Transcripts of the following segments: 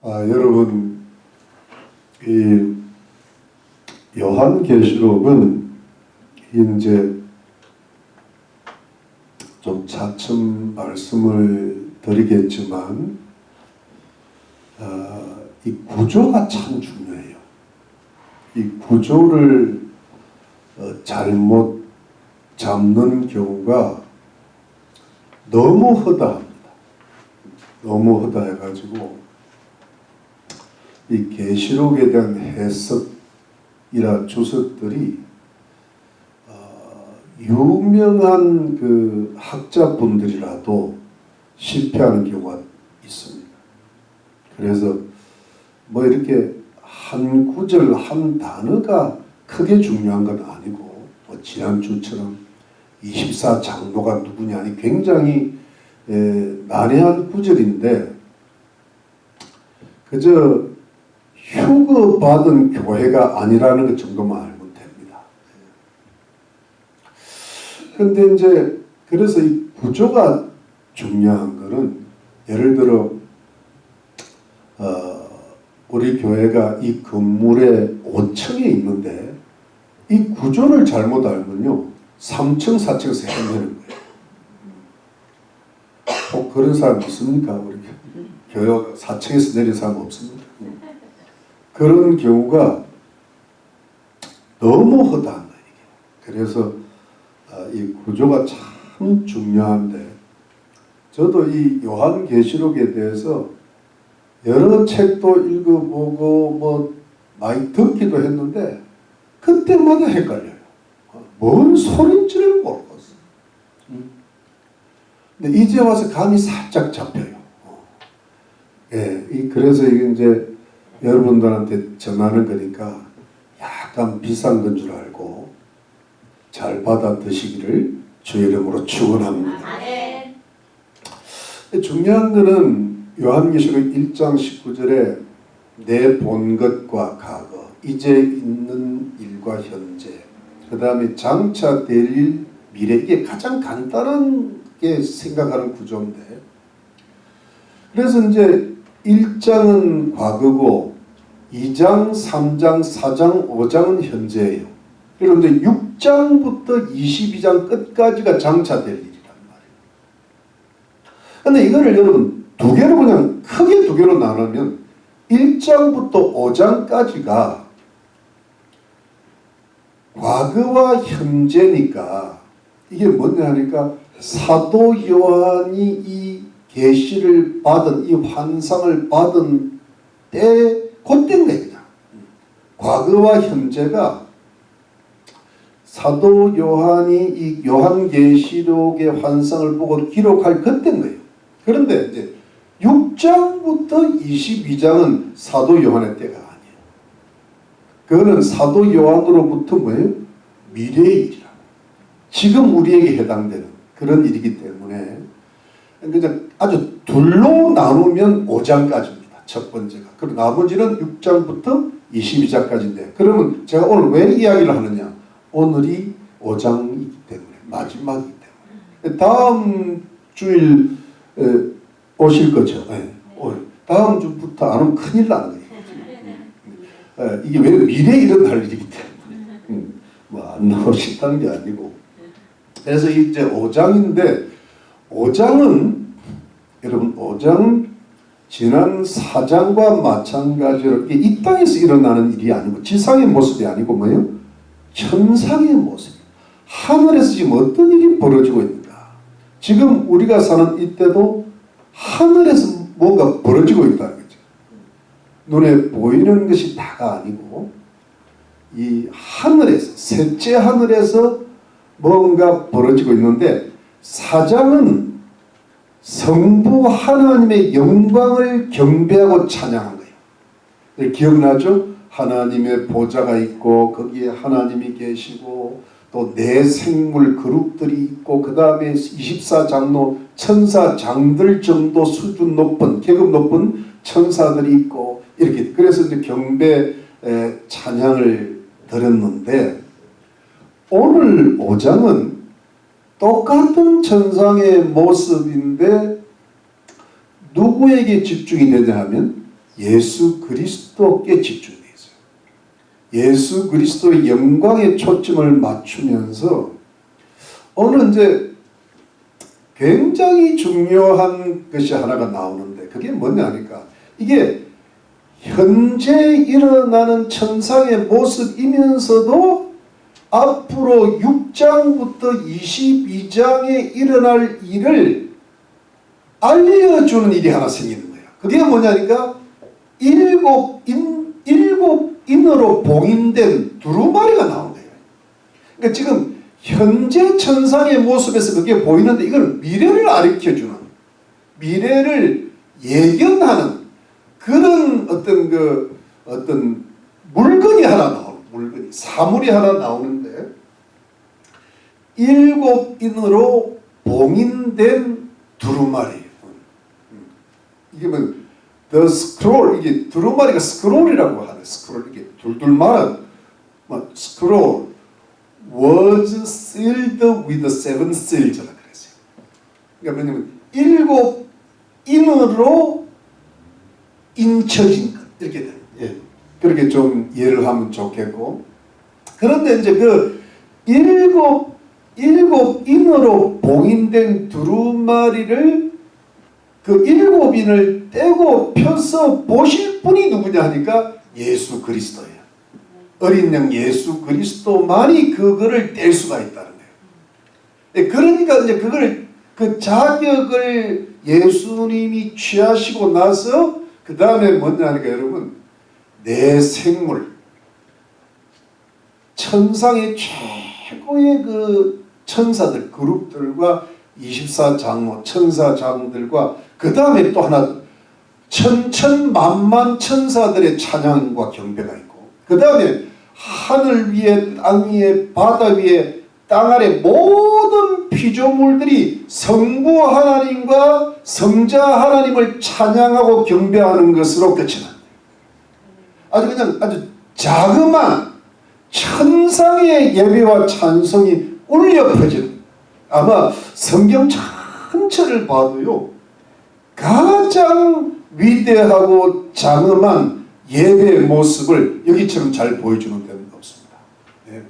여러분, 이 요한계시록은 이제 좀 차츰 말씀을 드리겠지만 이 구조가 참 중요해요. 이 구조를 잘못 잡는 경우가 너무 허다합니다. 너무 허다해가지고 이 계시록에 대한 해석이라 주석들이 유명한 그 학자분들이라도 실패하는 경우가 있습니다. 그래서 뭐 이렇게 한 구절 한 단어가 크게 중요한 건 아니고, 뭐 지난주처럼 24장로가 누구냐, 아니 굉장히 난해한 구절인데 그저 휴거받은 교회가 아니라는 것 정도만 알면 됩니다. 그런데 이제 그래서 이 구조가 중요한 거는, 예를 들어 우리 교회가 이 건물에 5층에 있는데 이 구조를 잘못 알면요 3층, 4층에서 헤매는 거예요. 그런 사람 있습니까? 우리 교회 4층에서 내린 사람 없습니다. 그런 경우가 너무 허다한 거예요. 그래서 이 구조가 참 중요한데, 저도 이 요한계시록에 대해서 여러 책도 읽어보고 뭐 많이 듣기도 했는데 그때마다 헷갈려요. 뭔 소린지를 모르겠어요. 근데 이제 와서 감이 살짝 잡혀요. 그래서 이게 이제 여러분들한테 전하는 거니까 약간 비싼 건 줄 알고 잘 받아 드시기를 주의 이름으로 축원합니다. 중요한 거는 요한계시록 1장 19절에 내 본 것과 과거, 이제 있는 일과 현재, 그 다음에 장차 될 일, 미래, 이게 가장 간단하게 생각하는 구조인데, 그래서 이제 1장은 과거고 2장, 3장, 4장, 5장은 현재예요. 그런데 6장부터 22장 끝까지가 장차 될 일이란 말이에요. 근데 이거를 여러분 두 개로, 그냥 크게 두 개로 나누면 1장부터 5장까지가 과거와 현재니까, 이게 뭐냐 하니까 사도 요한이 이 계시를 받은, 이 환상을 받은 때 그때인 거예요. 그냥 과거와 현재가 사도 요한이 이 요한계시록의 환상을 보고 기록할 그때인 거예요. 그런데 이제 6장부터 22장은 사도 요한의 때가 아니에요. 그거는 사도 요한으로부터 뭐예요? 미래의 일이라. 지금 우리에게 해당되는 그런 일이기 때문에 그냥 아주 둘로 나누면 5장까지입니다. 첫 번째가. 그리고 나머지는 6장부터 22장까지인데, 그러면 제가 오늘 왜 이야기를 하느냐? 오늘이 5장이기 때문에, 마지막이기 때문에. 다음 주일 오실 거죠. 다음 주부터 안 오면 큰일 나는 거예요. 이게 왜 미래에 일어날 일이기 때문에 뭐 안 나오신다는 게 아니고. 그래서 이제 5장인데, 5장은 여러분 5장은 지난 4장과 마찬가지로 이 땅에서 일어나는 일이 아니고, 지상의 모습이 아니고 뭐예요? 천상의 모습. 하늘에서 지금 어떤 일이 벌어지고 있는가? 지금 우리가 사는 이때도 하늘에서 뭔가 벌어지고 있다는 거죠. 눈에 보이는 것이 다가 아니고 이 하늘에서, 셋째 하늘에서 뭔가 벌어지고 있는데, 4장은 성부 하나님의 영광을 경배하고 찬양한 거예요. 기억나죠? 하나님의 보좌가 있고 거기에 하나님이 계시고 또 네 생물 그룹들이 있고, 그 다음에 24장로 천사장들 정도 수준 높은, 계급 높은 천사들이 있고, 이렇게. 그래서 이제 경배 찬양을 드렸는데, 오늘 5장은 똑같은 천상의 모습인데 누구에게 집중이 되냐 하면 예수 그리스도께 집중되어 있어요. 예수 그리스도의 영광에 초점을 맞추면서 어느 이제 굉장히 중요한 것이 하나가 나오는데 그게 뭐냐 하니까 이게 현재 일어나는 천상의 모습이면서도 앞으로 6장부터 22장에 일어날 일을 알려주는 일이 하나 생기는 거예요. 그게 뭐냐니까 일곱 인으로 봉인된 두루마리가 나온 거예요. 그러니까 지금 현재 천상의 모습에서 그게 보이는데 이건 미래를 가르쳐주는, 미래를 예견하는 그런 어떤 물건이 하나 나오는, 물건이, 사물이 하나 나오는데, 일곱 인으로 봉인된 두루마리. 이게 뭐 The Scroll, 이게 두루마리가 스크롤이라고 하네. 스크롤, 이게 둘둘 말은 스크롤 was sealed with seven seals라 그랬어요. 그러니까 뭐냐면 일곱 인으로 인쳐진 것 이렇게 돼요. 예. 그렇게 좀 이해를 하면 좋겠고, 그런데 이제 그 일곱 인으로 봉인된 두루마리를 그 일곱 인을 떼고 펴서 보실 분이 누구냐 하니까 예수 그리스도예요. 어린 양 예수 그리스도만이 그거를 뗄 수가 있다는 거예요. 그러니까 이제 그걸 그 자격을 예수님이 취하시고 나서 그 다음에 뭐냐 하니까 여러분, 내 생물, 천상의 최고의 그 천사들 그룹들과 24장로 천사장들과 그 다음에 또 하나 천천만만 천사들의 찬양과 경배가 있고, 그 다음에 하늘 위에 땅 위에 바다 위에 땅 아래 모든 피조물들이 성부 하나님과 성자 하나님을 찬양하고 경배하는 것으로 끝이 납니다. 아주 그냥 아주 자그마한 천상의 예배와 찬송이 울려 퍼지는, 아마 성경 전체를 봐도요 가장 위대하고 장엄한 예배의 모습을 여기처럼 잘 보여주는 데는 없습니다. 네.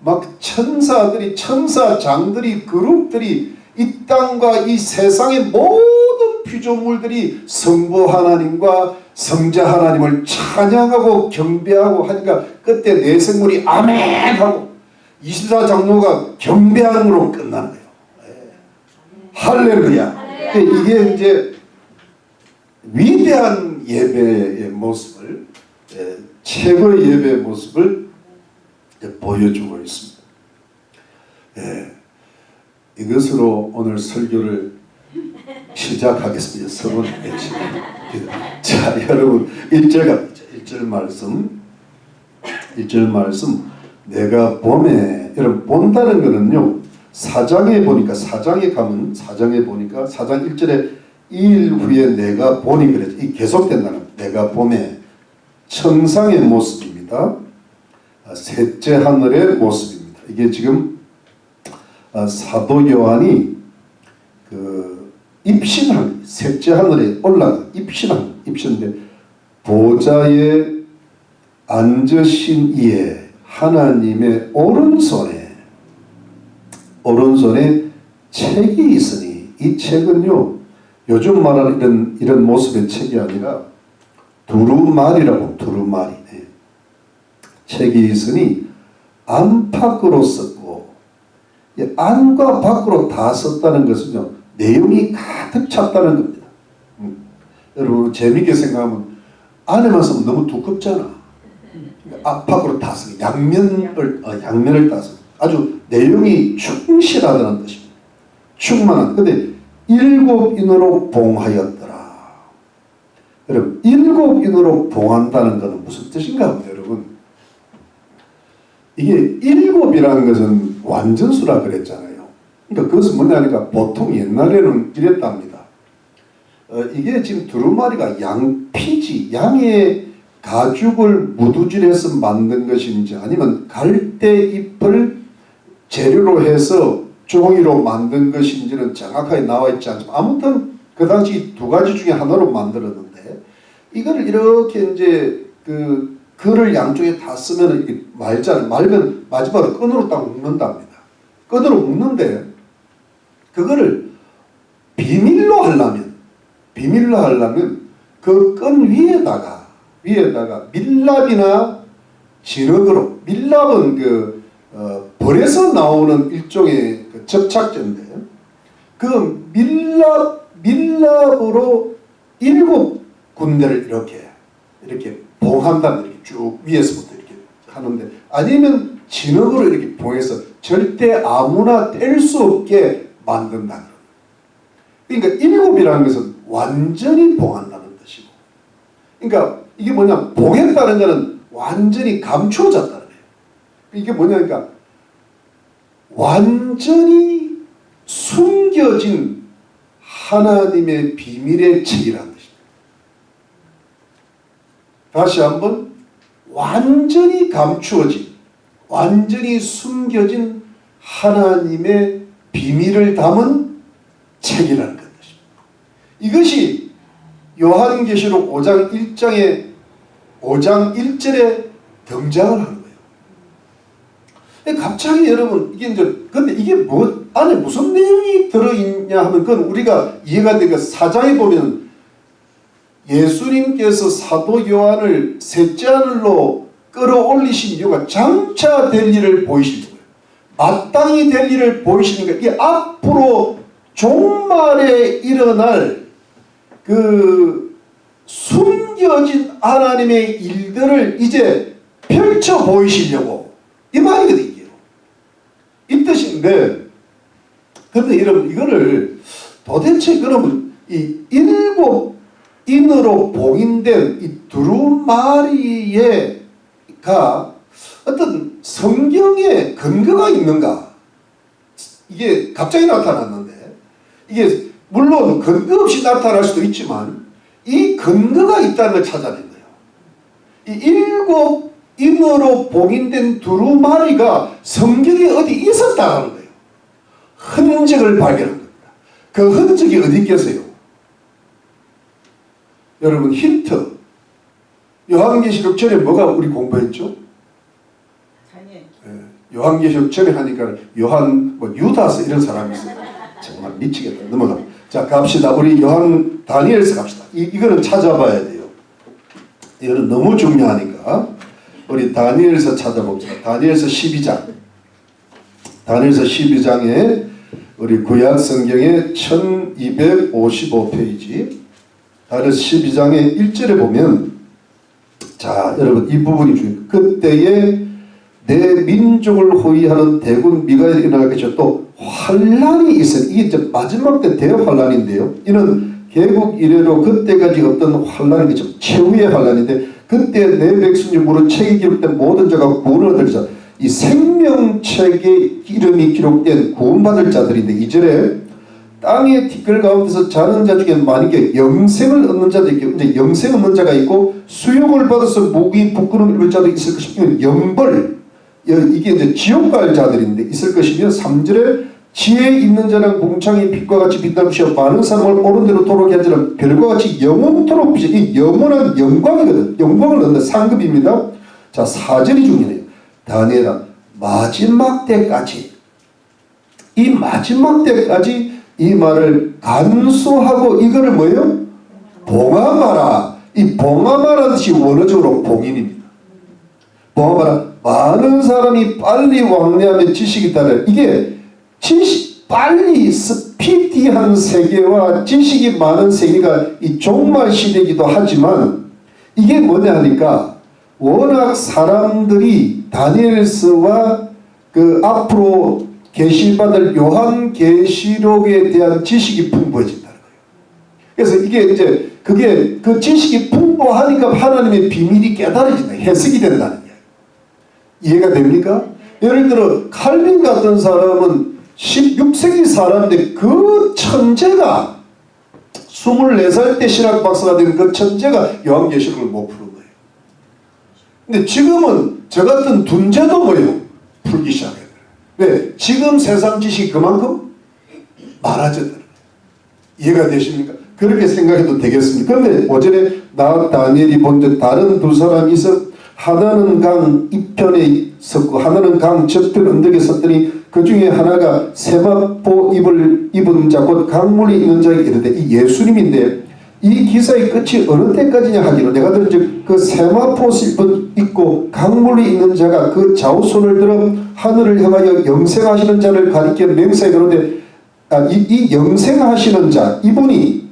막 천사들이, 천사장들이, 그룹들이, 이 땅과 이 세상의 모든 피조물들이 성부 하나님과 성자 하나님을 찬양하고 경배하고 하니까 그때 내 생물이 아멘 하고 24장로가 경배하는 으로 끝나는 거예요. 네. 할렐루야. 이게 이제 위대한 예배의 모습을, 최고의 예배의 모습을 보여주고 있습니다. 이것으로 오늘 설교를 시작하겠습니다. 서론 자, 여러분 1절 갑니다. 1절 말씀 내가 봄에, 여러분 본다는 거는요 4장에 보니까 4장에 4장 1절에 2일 후에 내가 보니 그랬죠. 이 계속된다는, 내가 봄에 천상의 모습입니다. 셋째 하늘의 모습입니다. 이게 지금 사도 요한이 그 입신한, 셋째 하늘에 올라가 입신인데 보좌에 앉으신 이에 하나님의 오른손에 책이 있으니, 이 책은요 요즘 말하는 이런 모습의 책이 아니라 두루마리라고, 두루마리. 네. 책이 있으니 안팎으로 썼고, 안과 밖으로 다 썼다는 것은요 내용이 가득 찼다는 겁니다. 여러분 재미있게 생각하면 안에만 쓰면 너무 두껍잖아. 앞밖으로 다 쓰고 양면을 다 쓰고 아주 내용이 충실하다는 뜻입니다. 충만한. 근데 일곱 인으로 봉하였더라. 여러분 일곱 인으로 봉한다는 것은 무슨 뜻인가 하면 여러분, 이게 일곱이라는 것은 완전수라 그랬잖아요. 그러니까 그것은 뭐냐니까 보통 옛날에는 이랬답니다. 이게 지금 두루마리가 양피지, 양의 가죽을 무두질해서 만든 것인지 아니면 갈대잎을 재료로 해서 종이로 만든 것인지는 정확하게 나와 있지 않지만 아무튼 그 당시 두 가지 중에 하나로 만들었는데, 이거를 이렇게 이제 그 글을 양쪽에 다 쓰면 이게 말면 마지막으로 끈으로 딱 묶는답니다. 끈으로 묶는데 그거를 비밀로 하려면 그 끈 위에다가 밀랍이나 진흙으로, 밀랍은 벌에서 나오는 일종의 그 접착제인데 그 밀랍으로 7군데를 이렇게 봉한다. 이렇게 쭉 위에서부터 이렇게 하는데, 아니면 진흙으로 이렇게 봉해서 절대 아무나 뗄 수 없게 만든다. 그러니까 7이라는 것은 완전히 봉한다는 뜻이고, 그러니까 이게 뭐냐, 봉했다는 것은 완전히 감추어졌다는 거예요. 이게 뭐냐니까 완전히 숨겨진 하나님의 비밀의 책이라는 뜻입니다. 다시 한번, 완전히 감추어진, 완전히 숨겨진 하나님의 비밀을 담은 책이라는 것입니다. 이것이 요한계시록 5장 1절에 등장을 하는 거예요. 갑자기 여러분, 이게 이제, 근데 이게 안에 무슨 내용이 들어있냐 하면, 그건 우리가 이해가 되니까 4장에 보면 예수님께서 사도 요한을 셋째 하늘로 끌어올리신 이유가 장차 될 일을 보이시는 거예요. 마땅히 될 일을 보이시니까 이게 앞으로 종말에 일어날 그 숨겨진 하나님의 일들을 이제 펼쳐 보이시려고, 이 말이거든요. 이 뜻인데, 근데 여러분, 이거를 도대체 그러면 이 7인으로 봉인된 이 두루마리가 어떤 성경에 근거가 있는가? 이게 갑자기 나타났는데, 이게 물론 근거 없이 나타날 수도 있지만 이 근거가 있다는 걸 찾아낸 거예요. 이 7인으로 봉인된 두루마리가 성경에 어디 있었다는 거예요. 흔적을 발견한 겁니다. 그 흔적이 어디 있겠어요? 여러분, 힌트. 요한계시록 전에 뭐가 우리 공부했죠? 요한계시록 전에 하니까 유다스 이런 사람이 있어요. 정말 미치겠다. 넘어가. 자, 갑시다. 우리 다니엘서 갑시다. 이거는 찾아봐야 돼요. 이거는 너무 중요하니까 우리 다니엘서 찾아봅시다. 다니엘서 12장. 다니엘서 12장에 우리 구약 성경의 1255페이지. 다니엘서 12장의 1절에 보면, 자, 여러분, 이 부분이 중요해요. 그때에 내 민족을 호위하는 대군 미가엘이 일어날 것이요 또 환란이 있어요. 이게 이제 마지막 때 대환란인데요. 이는 개국 이래로 그때까지 없던 환란이죠. 최후의 환란인데, 그때 내 백성이 무릇 책이 기록된 모든 자가 구원을 얻을 자, 이 생명책에 이름이 기록된 구원받을 자들인데, 2절에 땅의 티끌 가운데서 자는 자 중에 만약에 영생을 얻는 자도 있고, 이제 영생 얻는 자가 있고, 수욕을 받아서 무기 부끄러움 입을 자도 있을 것이며, 영벌, 이게 이제 지옥 갈 자들인데 있을 것이며, 3절에 지혜 있는 자는 궁창이 빛과 같이 빛나시어 많은 사람을 옳은 대로 도록게 한 자는 별과 같이 영원토록 빛이, 이 영원한 영광이거든. 영광을 얻는 상급입니다. 자, 4절이 중요해요. 다니엘아, 마지막 때까지, 이 마지막 때까지 이 말을 간수하고 이거를 뭐예요? 봉함하라. 이 봉함하라는 뜻이 원어적으로 봉인입니다. 봉함하라. 많은 사람이 빨리 왕래하며 지식이 따라, 이게 빨리 스피디한 세계와 지식이 많은 세계가 이 종말 시대이기도 하지만, 이게 뭐냐 하니까 워낙 사람들이 다니엘서와 그 앞으로 계시받을 요한계시록에 대한 지식이 풍부해진다는 거예요. 그래서 이게 이제 그게 그 지식이 풍부하니까 하나님의 비밀이 깨달아진다, 해석이 된다는 거예요. 이해가 됩니까? 예를 들어 칼빈 같은 사람은 16세기 사람인데 그 천재가 24살 때 신학 박사가 된 그 천재가 요한계시록을 못 푸는 거예요. 근데 지금은 저 같은 둔재도 뭐예요? 풀기 시작해요. 왜? 지금 세상 지식이 그만큼 많아졌다는 거예요. 이해가 되십니까? 그렇게 생각해도 되겠습니다. 그런데 오전에 나 다니엘이 본데 다른 두 사람이 있어 하나는 강 이편에 섰고 하나는 강 저편 언덕에 섰더니 그 중에 하나가 세마포 입은 자 곧 강물이 있는 자에게 이르되 이 예수님인데 이 기사의 끝이 어느 때까지냐 하기로 내가 들은 그 세마포옷을 입고 강물이 있는 자가 그 좌우손을 들어 하늘을 향하여 영생하시는 자를 가리켜 맹세해 그런데 이 영생하시는 자 이분이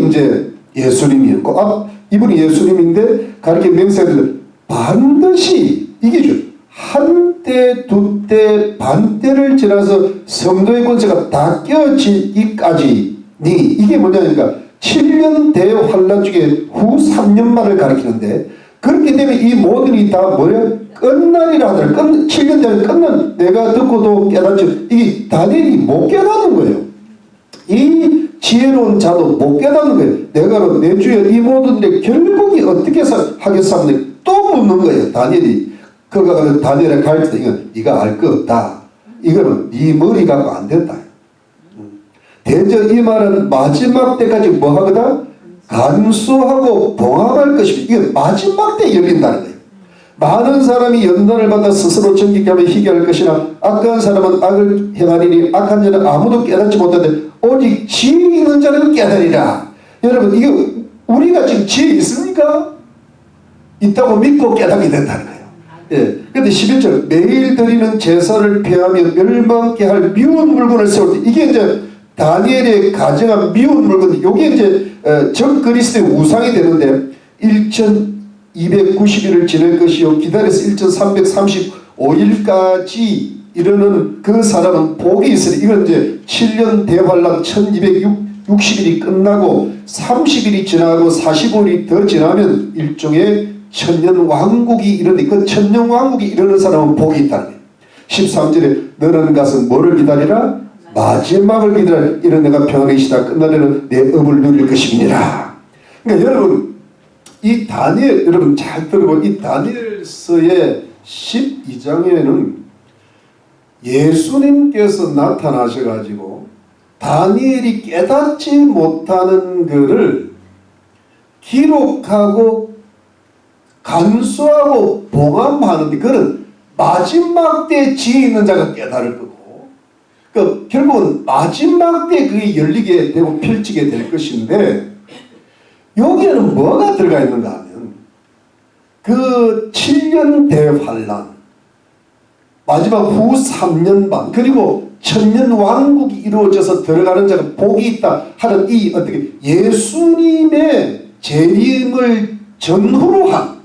이제 예수님이었고 이분이 예수님인데 가리켜 맹세해 반드시 이게죠. 한때 두때 반때를 지나서 성도의 권세가 다 깨어지기까지 이게 뭐냐니까 7년 대환란 중에 후 3년만을 가리키는데 그렇게 되면 이 모든이 다 뭐냐 끝날이라 하더라. 7년 대에 끝난 내가 듣고도 깨닫지 이 다니엘이 못 깨닫는 거예요. 이 지혜로운 자도 못 깨닫는 거예요. 내가 내 주에 이 모든 일에 결국이 어떻게 하겠사면 또 묻는 거예요. 다니엘이 그가 다니엘의 가르쳐 이건 네가 알 거 없다. 이거는 네 머리 갖고 안 된다. 대저 이 말은 마지막 때까지 뭐 하거다? 간수하고 봉합할 것입니다. 이게 마지막 때 열린다는 거예요. 많은 사람이 연단을 받아 스스로 정직히 하며 희귀할 것이나 악한 사람은 악을 행하리니 악한 자는 아무도 깨닫지 못하는데 오직 지혜 있는 자는 깨달으리라. 여러분 이거 우리가 지금 지혜 있습니까? 있다고 믿고 깨닫게 된다는 거예요. 예. 근데 11절 매일 드리는 제사를 폐하며 멸망케 할 미운 물건을 세울 때 이게 이제 다니엘의 가정한 미운 물건 이게 이제 전 그리스도의 우상이 되는데 1290일을 지낼 것이요 기다려서 1335일까지 이르는 그 사람은 복이 있으니 이건 이제 7년 대환란 1260일이 끝나고 30일이 지나고 45일이 더 지나면 일종의 천년 왕국이 이르는데 그 천년 왕국이 이르는 사람은 복이 있다는 거예요. 13절에 너는 가서 뭐를 기다리라? 마지막을 기다리라. 이런 내가 평안의 시다 끝나려는 내 업을 누릴 것입니다. 그러니까 여러분 이 다니엘 여러분 잘 들어보면 이 다니엘서의 12장에는 예수님께서 나타나셔가지고 다니엘이 깨닫지 못하는 것을 기록하고 간수하고 봉합하는데 그는 마지막 때 지혜 있는 자가 깨달을 거고 그러니까 결국은 마지막 때 그게 열리게 되고 펼치게 될 것인데 여기에는 뭐가 들어가 있는가 하면 그 7년 대환란 마지막 후 3년 반 그리고 천년 왕국이 이루어져서 들어가는 자가 복이 있다 하는 이 어떻게 예수님의 재림을 전후로 한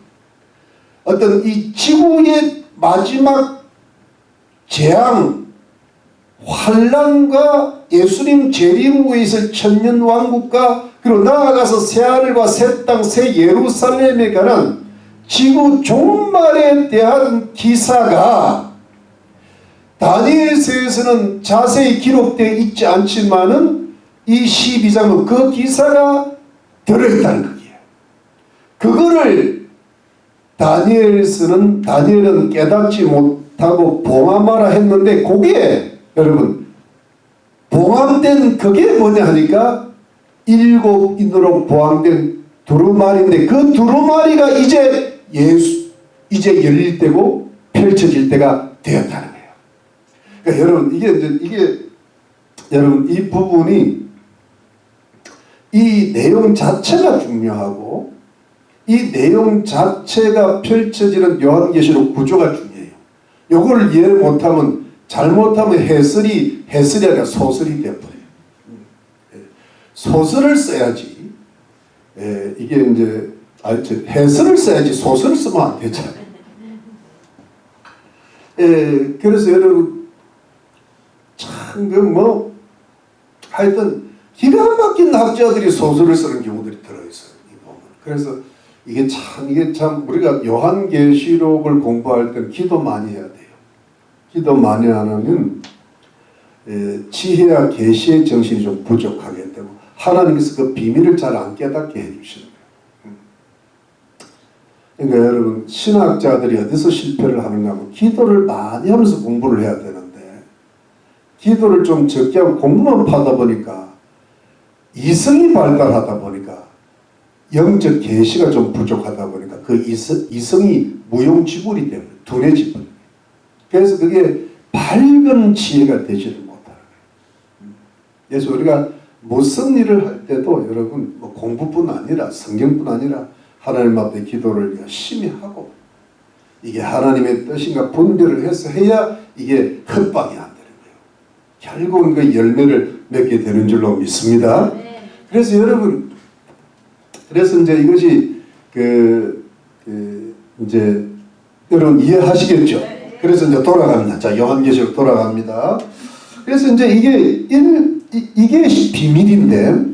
어떤 이 지구의 마지막 재앙 환란과 예수님 재림 후에 있을 천년 왕국과 그리고 나아가서 새하늘과 새 땅 새 예루살렘에 관한 지구 종말에 대한 기사가 다니엘서에서는 자세히 기록되어 있지 않지만은 이 12장은 그 기사가 들어있다는 거예요. 그거를 다니엘은 깨닫지 못하고 봉함하라 했는데 그게 여러분 봉함된 그게 뭐냐 하니까 7인으로 봉함된 두루마리인데 그 두루마리가 이제 열릴 때고 펼쳐질 때가 되었다는 거예요. 그러니까 여러분 이게 여러분 이 부분이 이 내용 자체가 중요하고 이 내용 자체가 펼쳐지는 요한계시록 구조가 중요해요. 요걸 이해 못하면 잘못하면 해설이 아니라 소설이 되어버려요. 소설을 써야지. 이게 이제 해설을 써야지 소설을 쓰면 안 되잖아요. 그래서 여러분 참 뭐 하여튼 기가 막힌 학자들이 소설을 쓰는 경우들이 들어있어요. 이 부분. 그래서 이게 참 우리가 요한계시록을 공부할 때 기도 많이 해야 돼요. 기도 많이 안 하면 지혜와 계시의 정신이 좀 부족하게 되고 하나님께서 그 비밀을 잘 안 깨닫게 해주시는 거예요. 그러니까 여러분 신학자들이 어디서 실패를 하는가 하면 기도를 많이 하면서 공부를 해야 되는데 기도를 좀 적게 하고 공부만 파다 보니까 이성이 발달하다 보니까 영적 계시가 좀 부족하다 보니까 그 이성이 무용지물이 되면 둔해지거든요. 그래서 그게 밝은 지혜가 되지를 못하는 거예요. 그래서 우리가 무슨 일을 할 때도 여러분 뭐 공부뿐 아니라 성경뿐 아니라 하나님 앞에 기도를 열심히 하고 이게 하나님의 뜻인가 분별을 해서 해야 이게 헛방이 안 되는 거예요. 결국은 그 열매를 맺게 되는 줄로 믿습니다. 그래서 여러분, 그래서 이제 이것이 이제 여러분 이해하시겠죠? 그래서 이제 돌아갑니다. 자, 요한계시록 돌아갑니다. 그래서 이제 이게 비밀인데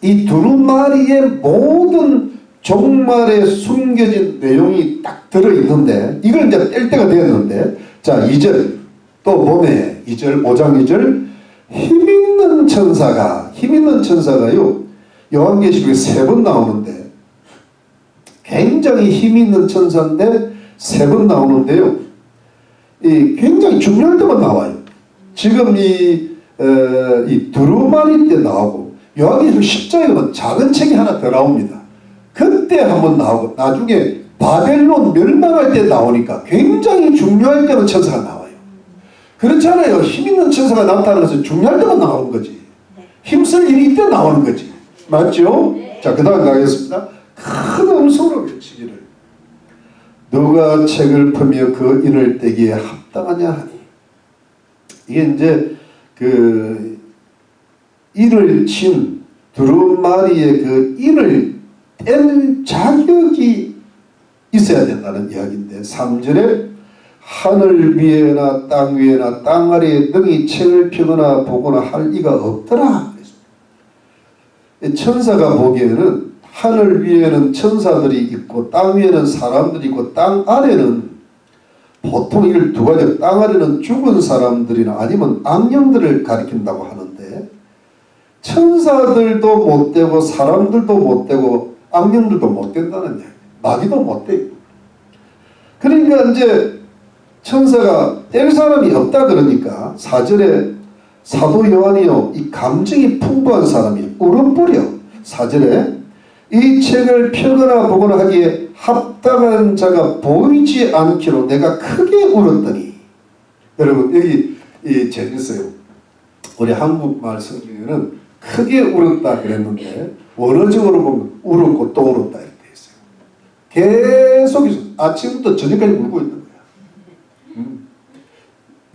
이 두루마리의 모든 종말에 숨겨진 내용이 딱 들어있는데 이걸 이제 뗄 때가 되었는데 자 2절 또 보면 2절 5장 2절 힘있는 천사가요 요한계시록에 3번 나오는데 굉장히 힘있는 천사인데 3번 나오는데요 이 굉장히 중요할 때만 나와요. 지금 이 두루마리 때 나오고 요한계시록 10장에는 작은 책이 하나 더 나옵니다. 그때 한번 나오고 나중에 바벨론 멸망할 때 나오니까 굉장히 중요할 때는 천사가 나와요. 그렇잖아요. 힘있는 천사가 나타나는 것은 중요할 때만 나오는 거지. 힘쓸 일이 이때 나오는 거지. 맞죠? 자, 그 다음 가겠습니다. 큰 음성으로 외치기를 누가 책을 펴며 그 인을 떼기에 합당하냐 하니 이게 이제 그 인을 친 두루마리의 그 인을 뗄 자격이 있어야 된다는 이야기인데 3절에 하늘 위에나 땅 위에나 땅 아래에 능히 책을 펴거나 보거나 할 이가 없더라. 천사가 보기에는 하늘 위에는 천사들이 있고 땅 위에는 사람들이 있고 땅 아래는 보통 이걸 두 가지 땅 아래는 죽은 사람들이나 아니면 악령들을 가리킨다고 하는데 천사들도 못 되고 사람들도 못 되고 악령들도 못 된다는 이야기. 마귀도 못 돼요. 그러니까 이제 천사가 뗄 사람이 없다 그러니까 4절에 사도 요한이요 이 감정이 풍부한 사람이 울어버려. 4절에 이 책을 펴거나 보거나 하기에 합당한 자가 보이지 않기로 내가 크게 울었더니 여러분 여기 재밌어요. 우리 한국말 성경에는 크게 울었다 그랬는데 원어적으로 보면 울었고 또 울었다 이렇게 돼 있어요. 계속 아침부터 저녁까지 울고 있는 거야.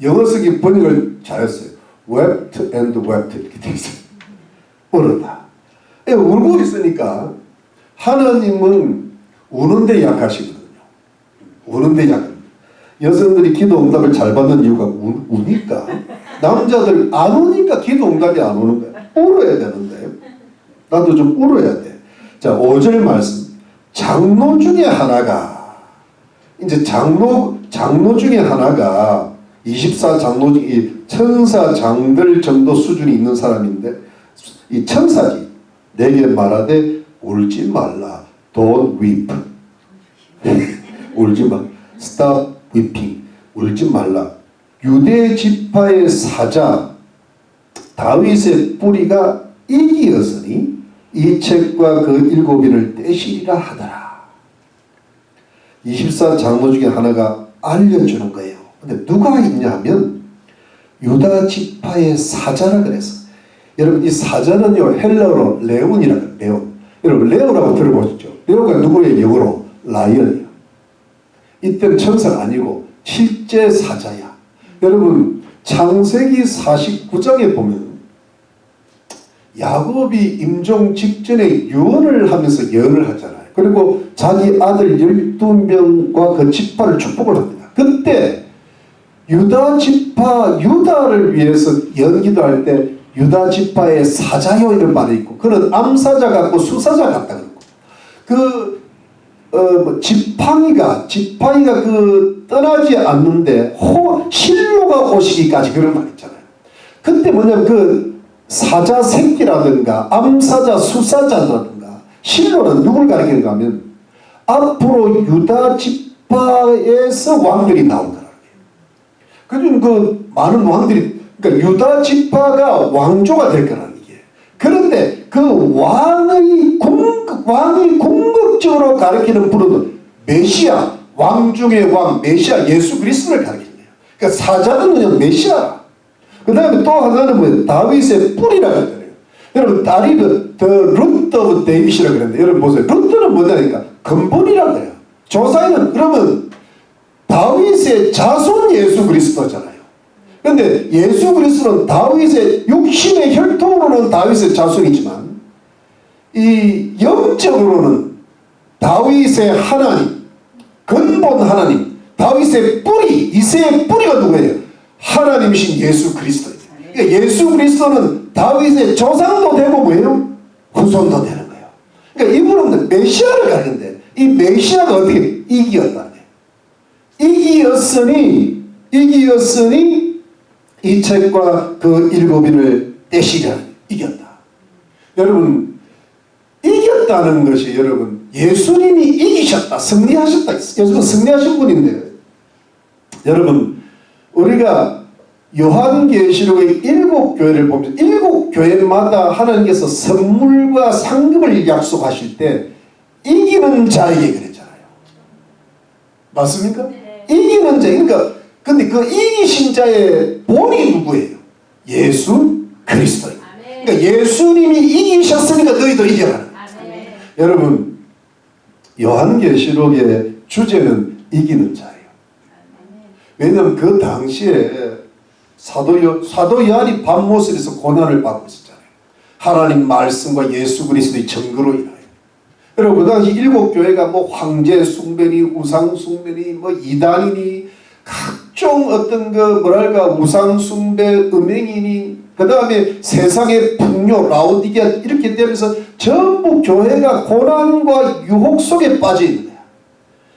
영어 쓰기 번역을 잘했어요. wept and wept 이렇게 돼 있어요. 울었다. 울고 있으니까 하나님은 우는데 약하시거든요. 우는데 약합니다. 여성들이 기도 응답을 잘 받는 이유가 우니까 남자들 안 우니까 기도 응답이 안 오는 거야. 울어야 되는데 나도 좀 울어야 돼. 자 5절 말씀 장로 중에 하나가 이제 장로 중에 하나가 24장로 중에 천사 장들 정도 수준이 있는 사람인데 이 천사지 내게 말하되 울지 말라. Don't weep. 울지 마. Stop weeping. 울지 말라. 유대 지파의 사자 다윗의 뿌리가 이기었으니 이 책과 그 7인을 떼시리라 하더라. 24장로 중에 하나가 알려주는 거예요. 근데 누가 있냐면 유다 지파의 사자라 그랬어. 여러분 이 사자는요 헬라어로 레온이라고 해요. 레온. 여러분 레오라고 들어보셨죠? 레오가 누구의 영어로? 라이언이에요. 이때는 천사가 아니고 실제 사자야. 여러분 창세기 49장에 보면 야곱이 임종 직전에 유언을 하면서 예언을 하잖아요. 그리고 자기 아들 12명과 그 지파를 축복을 합니다. 그때 유다 지파 유다를 위해서 연기도 때 유다 지파의 사자요 이런 말이 있고 그는 암사자 같고 수사자 같다 그러고 지팡이가 그 떠나지 않는데 실로가 오시기까지 그런 말 있잖아요. 그때 뭐냐면 그 사자 새끼라든가 암사자 수사자라든가 실로는 누굴 가리키는가 하면 앞으로 유다 지파에서 왕들이 나온다는 거예요. 그중 그 많은 왕들이 그러니까 유다 지파가 왕조가 될 거라는 게 그런 그런데 그 왕이 궁극적으로 가리키는 부르는 메시아, 왕 중의 왕, 메시아 예수 그리스도를 가리키네요. 그러니까 사자는 그냥 메시아. 그 다음에 또 하나는 뭐예요? 다윗의 뿌리라고 하잖아요. 여러분, 다윗은 The Root of David이라고 그랬는데, 여러분 보세요. 루트는 뭐냐니까 근본이라고 해요. 조상은 그러면 다윗의 자손 예수 그리스도잖아요. 그런데 예수 그리스도는 다윗의 육신의 혈통으로는 다윗의 자손이지만 이 영적으로는 다윗의 하나님, 근본 하나님, 다윗의 뿌리, 이새의 뿌리가 누구예요? 하나님이신 예수 그리스도예요. 그러니까 예수 그리스도는 다윗의 조상도 되고 뭐예요? 후손도 되는 거예요. 그러니까 이분은 메시아를 가는데 이 메시아가 어떻게 이기였다는 거예요. 이기였으니 이 책과 그 일곱인을 떼시려 이겼다. 여러분, 이겼다는 것이 여러분 예수님이 이기셨다, 승리하셨다. 예수는 승리하신 분인데, 여러분 우리가 요한계시록의 7교회를 보면 7교회마다 하나님께서 선물과 상급을 약속하실 때 이기는 자에게 그랬잖아요. 맞습니까? 네. 이기는 자. 그러니까 근데 그 이기신 자의 본이 누구예요? 예수 그리스도예요. 그러니까 예수님이 이기셨으니까 너희도 이겨라. 여러분, 요한계시록의 주제는 이기는 자예요. 왜냐하면 그 당시에 사도 요한이 밤모습에서 고난을 받고 있었잖아요. 하나님 말씀과 예수 그리스도의 증거로 인하여. 여러분, 그 당시 7교회가 뭐 황제 숭배니 우상 숭배니 뭐 이단이니 각종 어떤 우상 숭배 음행이니 그 다음에 세상의 풍요 라오디게아 이렇게 되면서 전부 교회가 고난과 유혹 속에 빠져 있는 거야.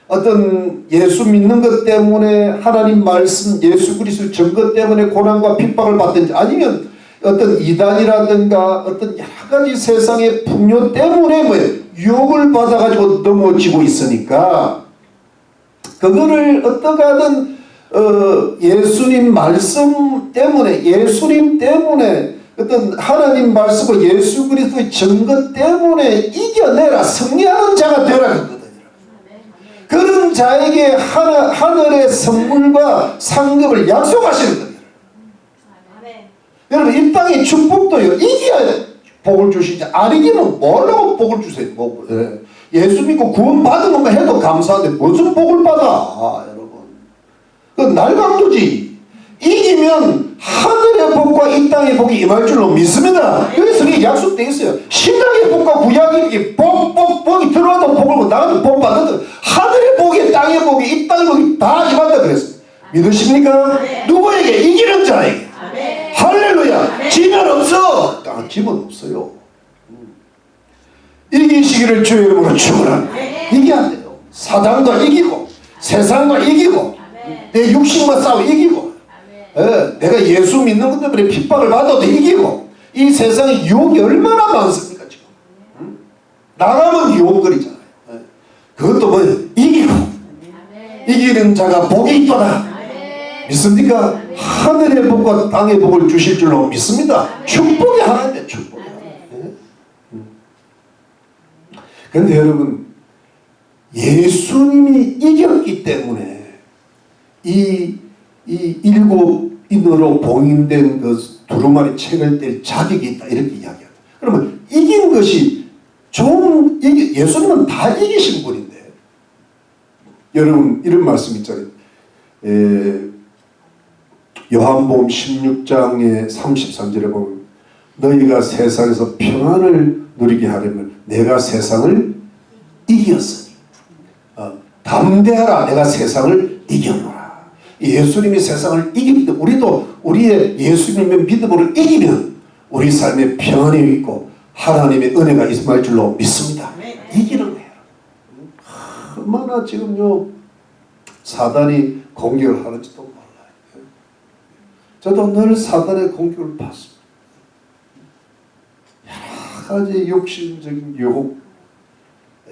어떤 예수 믿는 것 때문에 하나님 말씀 예수 그리스도 증거 때문에 고난과 핍박을 받든지 아니면 어떤 이단이라든가 어떤 여러 가지 세상의 풍요 때문에 뭐예요? 유혹을 받아가지고 넘어지고 있으니까 그거를 어떻게 하든 예수님 말씀 때문에 어떤 하나님 말씀과 예수 그리스도의 증거 때문에 이겨내라, 승리하는 자가 되라 그거든요. 그런 자에게 하늘의 선물과 상급을 약속하시는 거예요. 여러분, 이 땅의 축복도요, 이겨야 복을 주시지 안 이기면 뭐라고 복을 주세요. 예수 믿고 구원 받은 것만 해도 감사한데 무슨 복을 받아, 여러분. 그 날강도지. 이기면 하늘의 복과 이 땅의 복이 임할 줄로 믿습니다. 여기서 이게 약속되어 있어요. 신앙의 복과 구약의 복이 들어와도 복을 나가도 복 받거든. 하늘의 복이 땅의 복이 이 땅의 복이 다 임한다 그랬어요. 믿으십니까? 누구에게? 이기는 자에게. 할렐루야. 지면 없어. 지면 없어요. 이기시기를 주의 이름으로 축원합니다. 이게 안 돼요. 사단과 이기고 세상과 이기고 내 육신과 싸워 이기고 내가 예수 믿는 것 때문에 핍박을 받아도 이기고 이 세상에 유혹이 얼마나 많습니까 지금. 나가면 유혹거리잖아요. 그것도 뭐예요? 이기고 이기는 자가 복이 있도다. 믿습니까? 하늘의 복과 땅의 복을 주실 줄로 믿습니다. 축복이 하나인데 축복이 하나. 그런데 여러분, 예수님이 이겼기 때문에 이 7인으로 봉인된 그 두루마리 책을 뗄 자격이 있다 이렇게 이야기합니다. 그러면 이긴 것이 예수님은 다 이기신 분인데, 여러분 이런 말씀 있잖아요. 요한복음 16장의 33절에 보면 너희가 세상에서 평안을 누리게 하려면 내가 세상을 이겼으니 담대하라, 내가 세상을 이겨노라. 예수님이 세상을 이기기 때문에 우리도 우리의 예수님의 믿음으로 이기면 우리 삶에 평안이 있고 하나님의 은혜가 임할 줄로 믿습니다. 이기는 거예요. 얼마나 지금요 사단이 공격을 하는지도 몰라요. 저도 늘 사단의 공격을 받습니다. 여러 가지 욕심적인 유혹,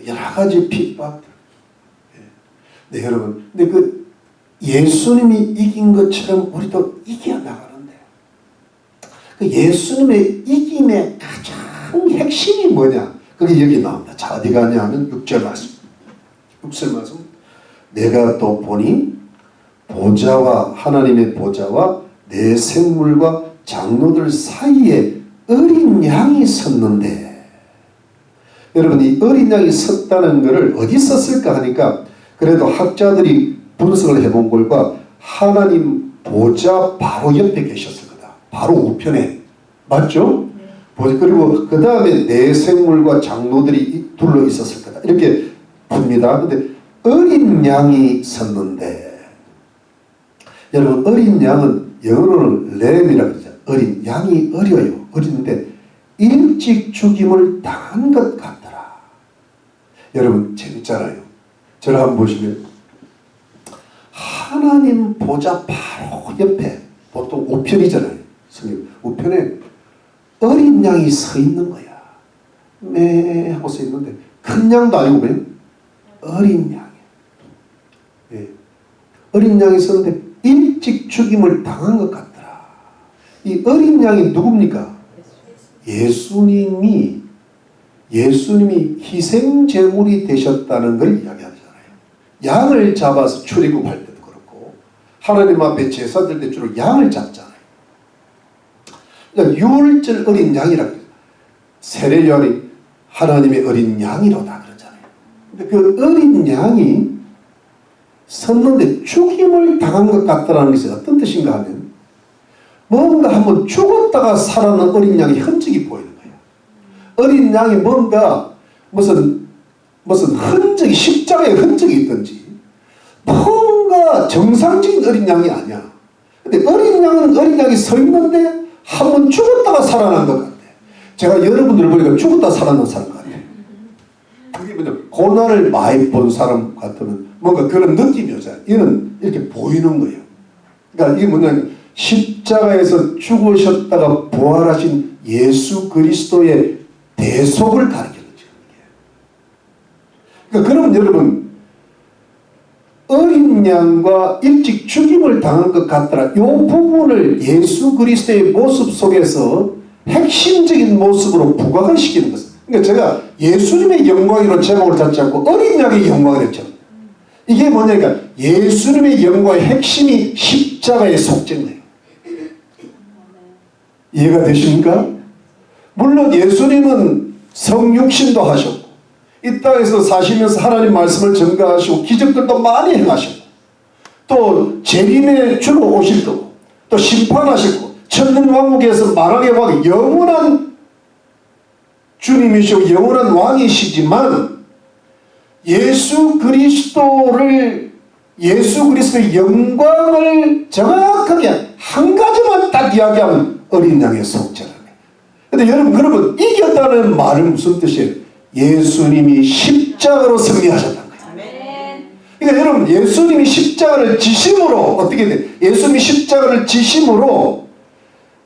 여러 가지 핍박들. 네, 여러분. 근데 그 예수님이 이긴 것처럼 우리도 이겨나가는데 그 예수님의 이김의 가장 큰 핵심이 뭐냐? 그게 여기 나옵니다. 자, 어디 가냐 하면 6절 말씀. 6절 말씀. 내가 또 보니 보좌와 하나님의 보좌와 내 생물과 장로들 사이에 어린 양이 섰는데, 여러분 이 어린 양이 섰다는 것을 어디 썼을까 하니까 그래도 학자들이 분석을 해본 결과 하나님 보좌 바로 옆에 계셨을 거다. 바로 우편에. 맞죠? 그리고 그 다음에 내 생물과 장로들이 둘러 있었을 거다. 이렇게 봅니다. 근데 어린 양이 섰는데, 여러분 어린 양은 영어로는 램이라고 그러죠. 어린 양이 어려요. 어린데 일찍 죽임을 당한 것 같더라. 여러분 재밌잖아요. 저를 한번 보시면 하나님 보좌 바로 옆에, 보통 우편이잖아요. 성경 우편에 어린 양이 서 있는 거야. 매 하고 서 있는데 큰 양도 아니고 그냥 어린 양이야. 예. 어린 양이 있었는데 일찍 죽임을 당한 것 같더라. 이 어린 양이 누굽니까? 예수님이 희생제물이 되셨다는 걸 이야기하잖아요. 양을 잡아서 출애굽할 때도 그렇고 하나님 앞에 제사 드릴 때 주로 양을 잡잖아요. 그러니까 유월절 어린 양이라고 해요. 세례요한이 하나님의 어린 양이로다 그러잖아요. 근데 그 어린 양이 섰는데 죽임을 당한 것 같다는 것이 어떤 뜻인가 하면 뭔가 한번 죽었다가 살아난 어린 양의 흔적이 보이는 거예요. 어린 양이 뭔가 무슨 흔적이, 십자가의 흔적이 있든지 뭔가 정상적인 어린 양이 아니야. 근데 어린 양이 서 있는데 한번 죽었다가 살아난 것 같아. 제가 여러분들을 보니까 죽었다 살아난 사람 같아요. 그게 뭐냐, 고난을 많이 본 사람 같으면 뭔가 그런 느낌이 오잖아요. 이는 이렇게 보이는 거예요. 그러니까 이게 뭐냐면 십자가에서 죽으셨다가 부활하신 예수 그리스도의 대속을 가리키는 거죠. 그러니까 그러면 여러분 어린 양과 일찍 죽임을 당한 것 같더라. 이 부분을 예수 그리스도의 모습 속에서 핵심적인 모습으로 부각을 시키는 것입니다. 그러니까 제가 예수님의 영광으로 제목을 잡지 않고 어린 양의 영광을 했죠. 이게 뭐냐니까 예수님의 영광의 핵심이 십자가에 속죄인 거예요. 이해가 되십니까? 물론 예수님은 성육신도 하셨고 이 땅에서 사시면서 하나님 말씀을 전가하시고 기적들도 많이 행하셨고 또 재림의 주로 오실 거고 또 심판하실 거고 천년왕국에서 만왕의 왕 영원한 주님이시고 영원한 왕이시지만 예수 그리스도의 영광을 정확하게 한 가지만 딱 이야기하면 어린 양의 속죄라는 거예요. 근데 여러분 이겼다는 말은 무슨 뜻이에요? 예수님이 십자가로 승리하셨다는 거예요. 그러니까 여러분 예수님이 십자가를 지심으로 어떻게 돼? 예수님이 십자가를 지심으로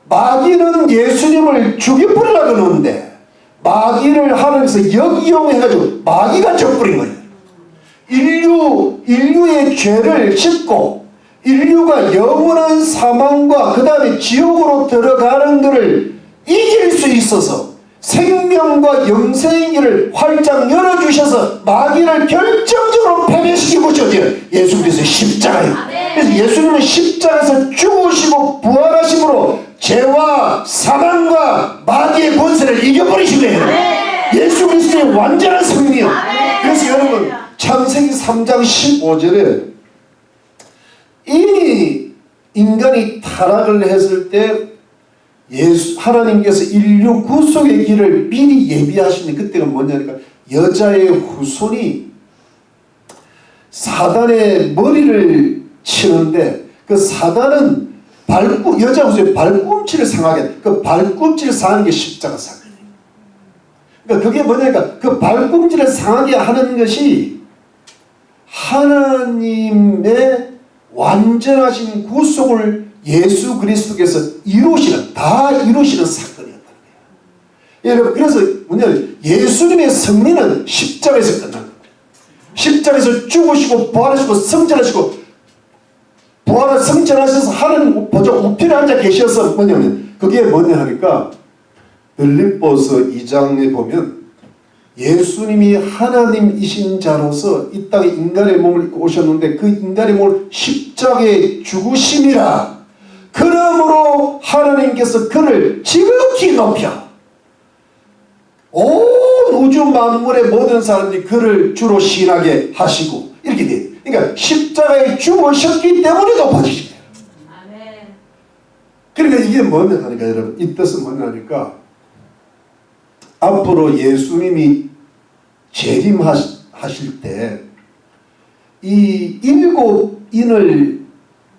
마귀는 예수님을 죽여버리려고 하는데 마귀를 하나님께서 역이용해가지고 마귀가 져버린 거예요. 인류의 죄를 싣고 인류가 영원한 사망과 그 다음에 지옥으로 들어가는 것을 이길 수 있어서 생명과 영생의 길을 활짝 열어주셔서 마귀를 결정적으로 패배시키고 예수 그리스도의 십자가예요. 그래서 예수님은 십자가에서 죽으시고 부활하심으로 죄와 사망과 마귀의 권세를 이겨버리신 거예요. 예수 그리스도의 완전한 승리요. 그래서 여러분 창세기 3장 15절에 이미 인간이 타락을 했을 때 하나님께서 인류 구속의 길을 미리 예비하시는 그때가 뭐냐니까 여자의 후손이 사단의 머리를 치는데 그 사단은 여자 후손의 발꿈치를 상하게 그 발꿈치를 상하는 게 십자가 사건이에요. 그러니까 그게 뭐냐니까 그 발꿈치를 상하게 하는 것이 하나님의 완전하신 구속을 예수 그리스도께서 다 이루시는 사건이었다는 거예요. 여러분 그래서 뭐냐면 예수님의 승리는 십자가에서 끝난 겁니다. 십자가에서 죽으시고 부활하시고 성전하시고 부활을 성전하셔서 하나님 보좌 우편에 앉아 계셔서 뭐냐면 그게 뭐냐 하니까 빌립보서 2장에 보면 예수님이 하나님이신 자로서 이 땅에 인간의 몸을 입고 오셨는데 그 인간의 몸을 십자가에 죽으심이라. 그러므로 하나님께서 그를 지극히 높여 온 우주 만물의 모든 사람들이 그를 주로 신하게 하시고 이렇게 돼요. 그러니까 십자가에 죽으셨기 때문에 높아지신 거예요. 그러니까 이게 뭐냐 하니까 여러분 이 뜻은 뭐냐 하니까 앞으로 예수님이 재림하실 때 이 일곱 인을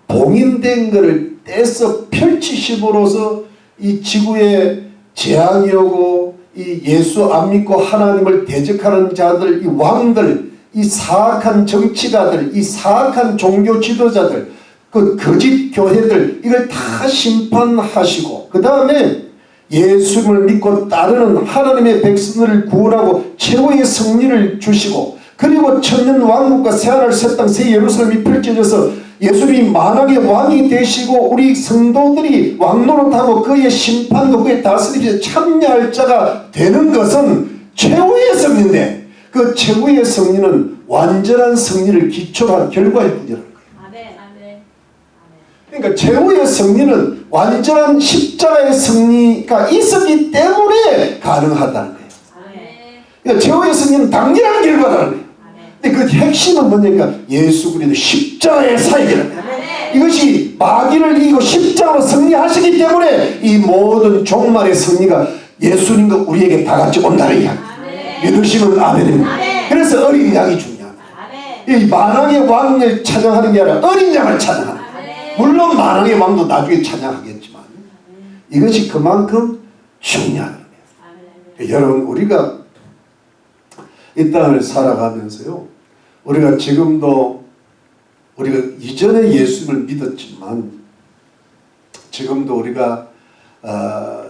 봉인된 것을 떼서 펼치심으로써 이 지구에 재앙이 오고 이 예수 안 믿고 하나님을 대적하는 자들, 이 왕들, 이 사악한 정치가들, 이 사악한 종교 지도자들, 그 거짓 교회들 이걸 다 심판하시고 그 다음에 예수를 믿고 따르는 하나님의 백성들을 구원하고 최고의 승리를 주시고 그리고 천년 왕국과 새하늘 새 땅 새 예루살렘이 펼쳐져서 예수님이 만왕의 왕이 되시고 우리 성도들이 왕노릇하고 그의 심판도 그의 다스림에 참여할 자가 되는 것은 최후의 승리인데 그 최후의 승리는 완전한 승리를 기초로 한 결과일 뿐이라는 거예요. 그러니까 최후의 승리는 완전한 십자가의 승리가 있었기 때문에 가능하다는 거예요. 그러니까 최후의 승리는 당연한 결과라는 거예요. 근데 그 핵심은 뭐냐니까 예수 그리스도 십자가의 사역이라는 거예요. 이것이 마귀를 이기고 십자가로 승리하시기 때문에 이 모든 종말의 승리가 예수님과 우리에게 다 같이 온다는 이야기. 믿으시면 아멘입니다. 그래서 어린 양이 중요합니다. 이 만왕의 왕을 찬양하는 게 아니라 어린 양을 찬양하는 거예요. 물론 만왕의 왕도 나중에 찬양하겠지만 이것이 그만큼 중요한 거예요. 여러분 우리가 이 땅을 살아가면서요 우리가 지금도 우리가 이전에 예수를 믿었지만 지금도 우리가